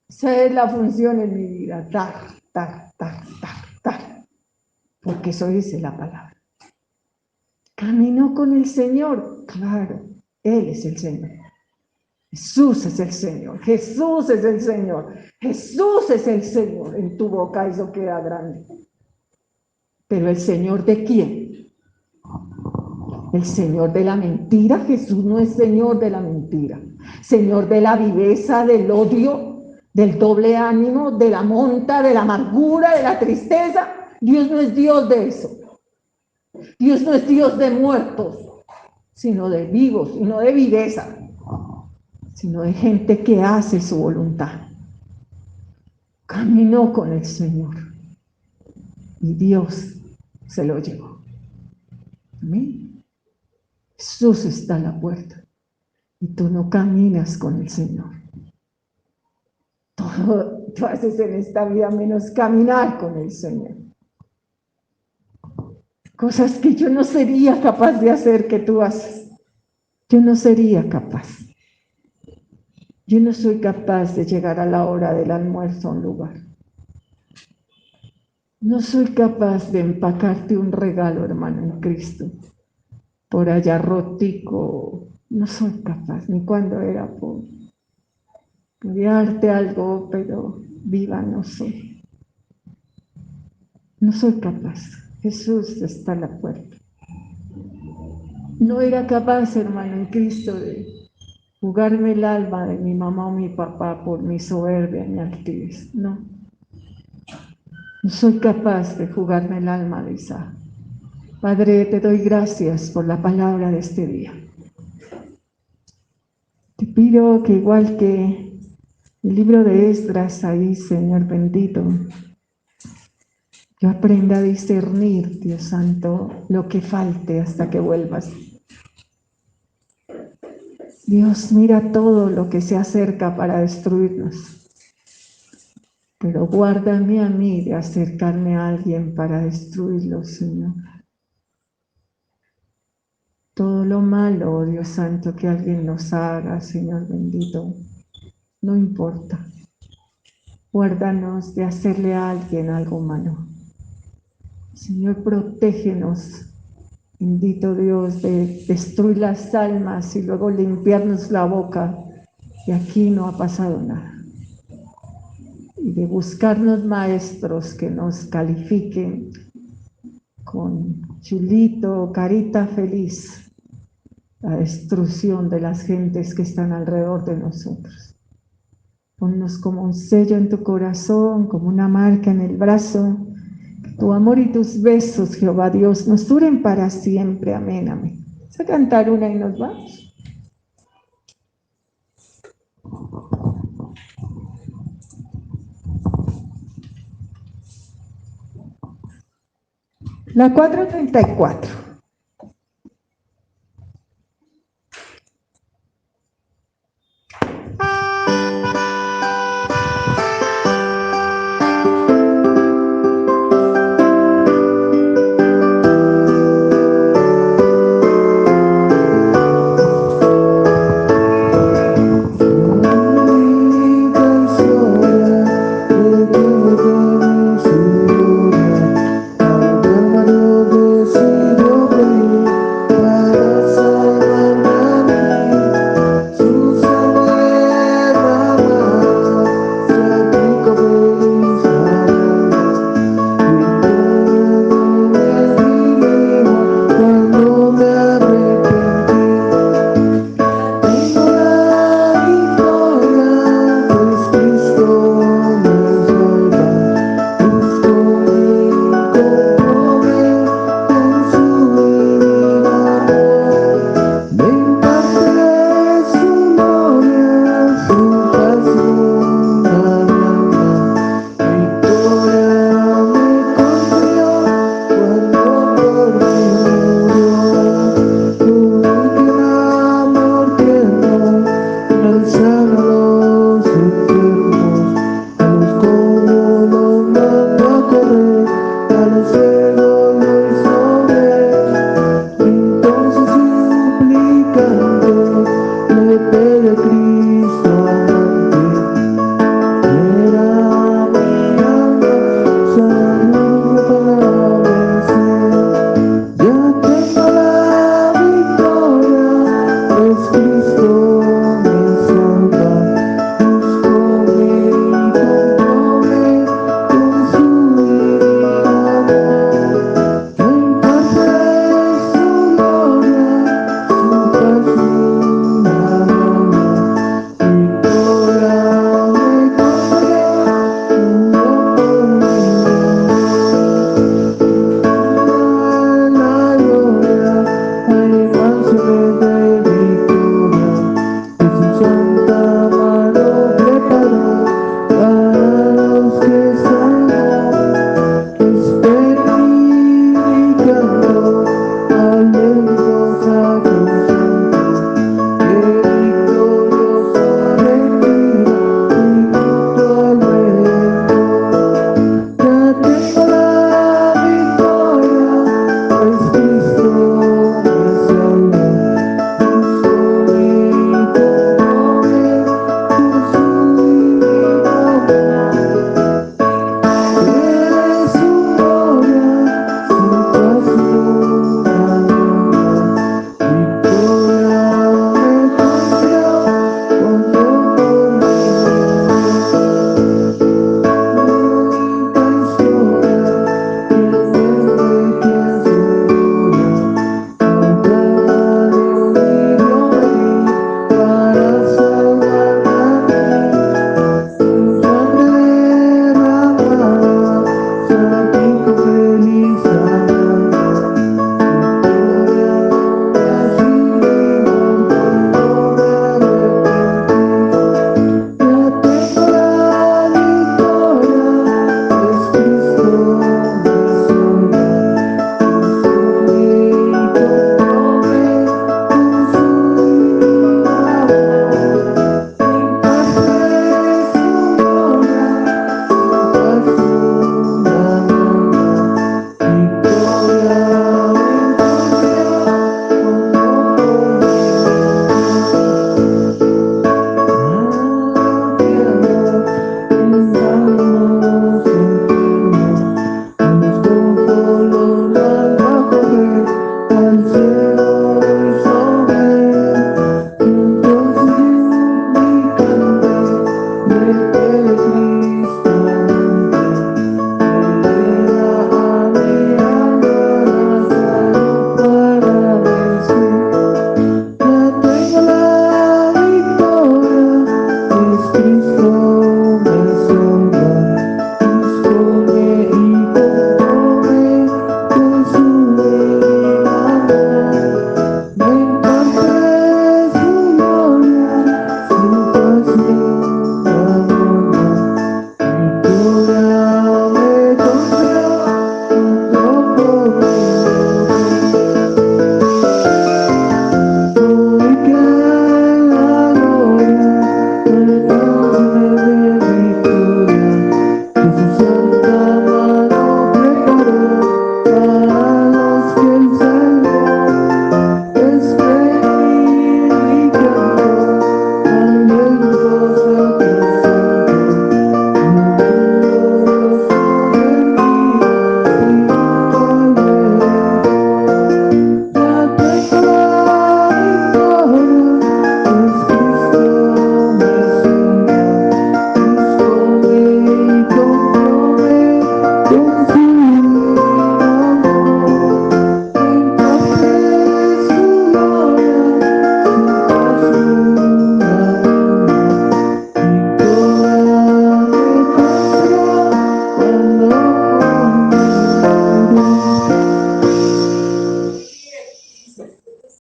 Esa es la función en mi vida, dar. Porque eso dice la palabra. Camino con el Señor, claro, Él es el Señor. Jesús es el Señor, Jesús es el Señor, Jesús es el Señor. En tu boca eso queda grande. Pero ¿el Señor de quién? El Señor de la mentira. Jesús no es Señor de la mentira. Señor de la viveza, del odio, del doble ánimo, de la monta, de la amargura, de la tristeza. Dios no es Dios de eso. Dios no es Dios de muertos, sino de vivos, y no de viveza, sino de gente que hace su voluntad. Caminó con el Señor y Dios se lo llevó. Amén. Jesús está a la puerta y tú no caminas con el Señor. Todo tú haces en esta vida menos caminar con el Señor. Cosas que yo no sería capaz de hacer que tú haces. Yo no sería capaz. Yo no soy capaz de llegar a la hora del almuerzo a un lugar. No soy capaz de empacarte un regalo, hermano, en Cristo. Por allá rotico, no soy capaz, ni cuando era pobre. Podía darte algo, pero viva no soy. No soy capaz. Jesús está a la puerta. No era capaz, hermano, en Cristo, de jugarme el alma de mi mamá o mi papá por mi soberbia y mi altivez. No. No soy capaz de jugarme el alma de Isaac. Padre, te doy gracias por la palabra de este día. Te pido que igual que el libro de Esdras ahí, Señor bendito, yo aprenda a discernir, Dios Santo, lo que falte hasta que vuelvas. Dios, mira todo lo que se acerca para destruirnos, pero guárdame a mí de acercarme a alguien para destruirlo, Señor. Todo lo malo, Dios Santo, que alguien nos haga, Señor bendito, no importa. Guárdanos de hacerle a alguien algo malo. Señor, protégenos, bendito Dios, de destruir las almas y luego limpiarnos la boca, y aquí no ha pasado nada. Y de buscarnos maestros que nos califiquen con chulito, carita feliz, la destrucción de las gentes que están alrededor de nosotros. Ponnos como un sello en tu corazón, como una marca en el brazo. Que tu amor y tus besos, Jehová Dios, nos duren para siempre. Amén, amén. Vamos a cantar una y nos vamos. La 434.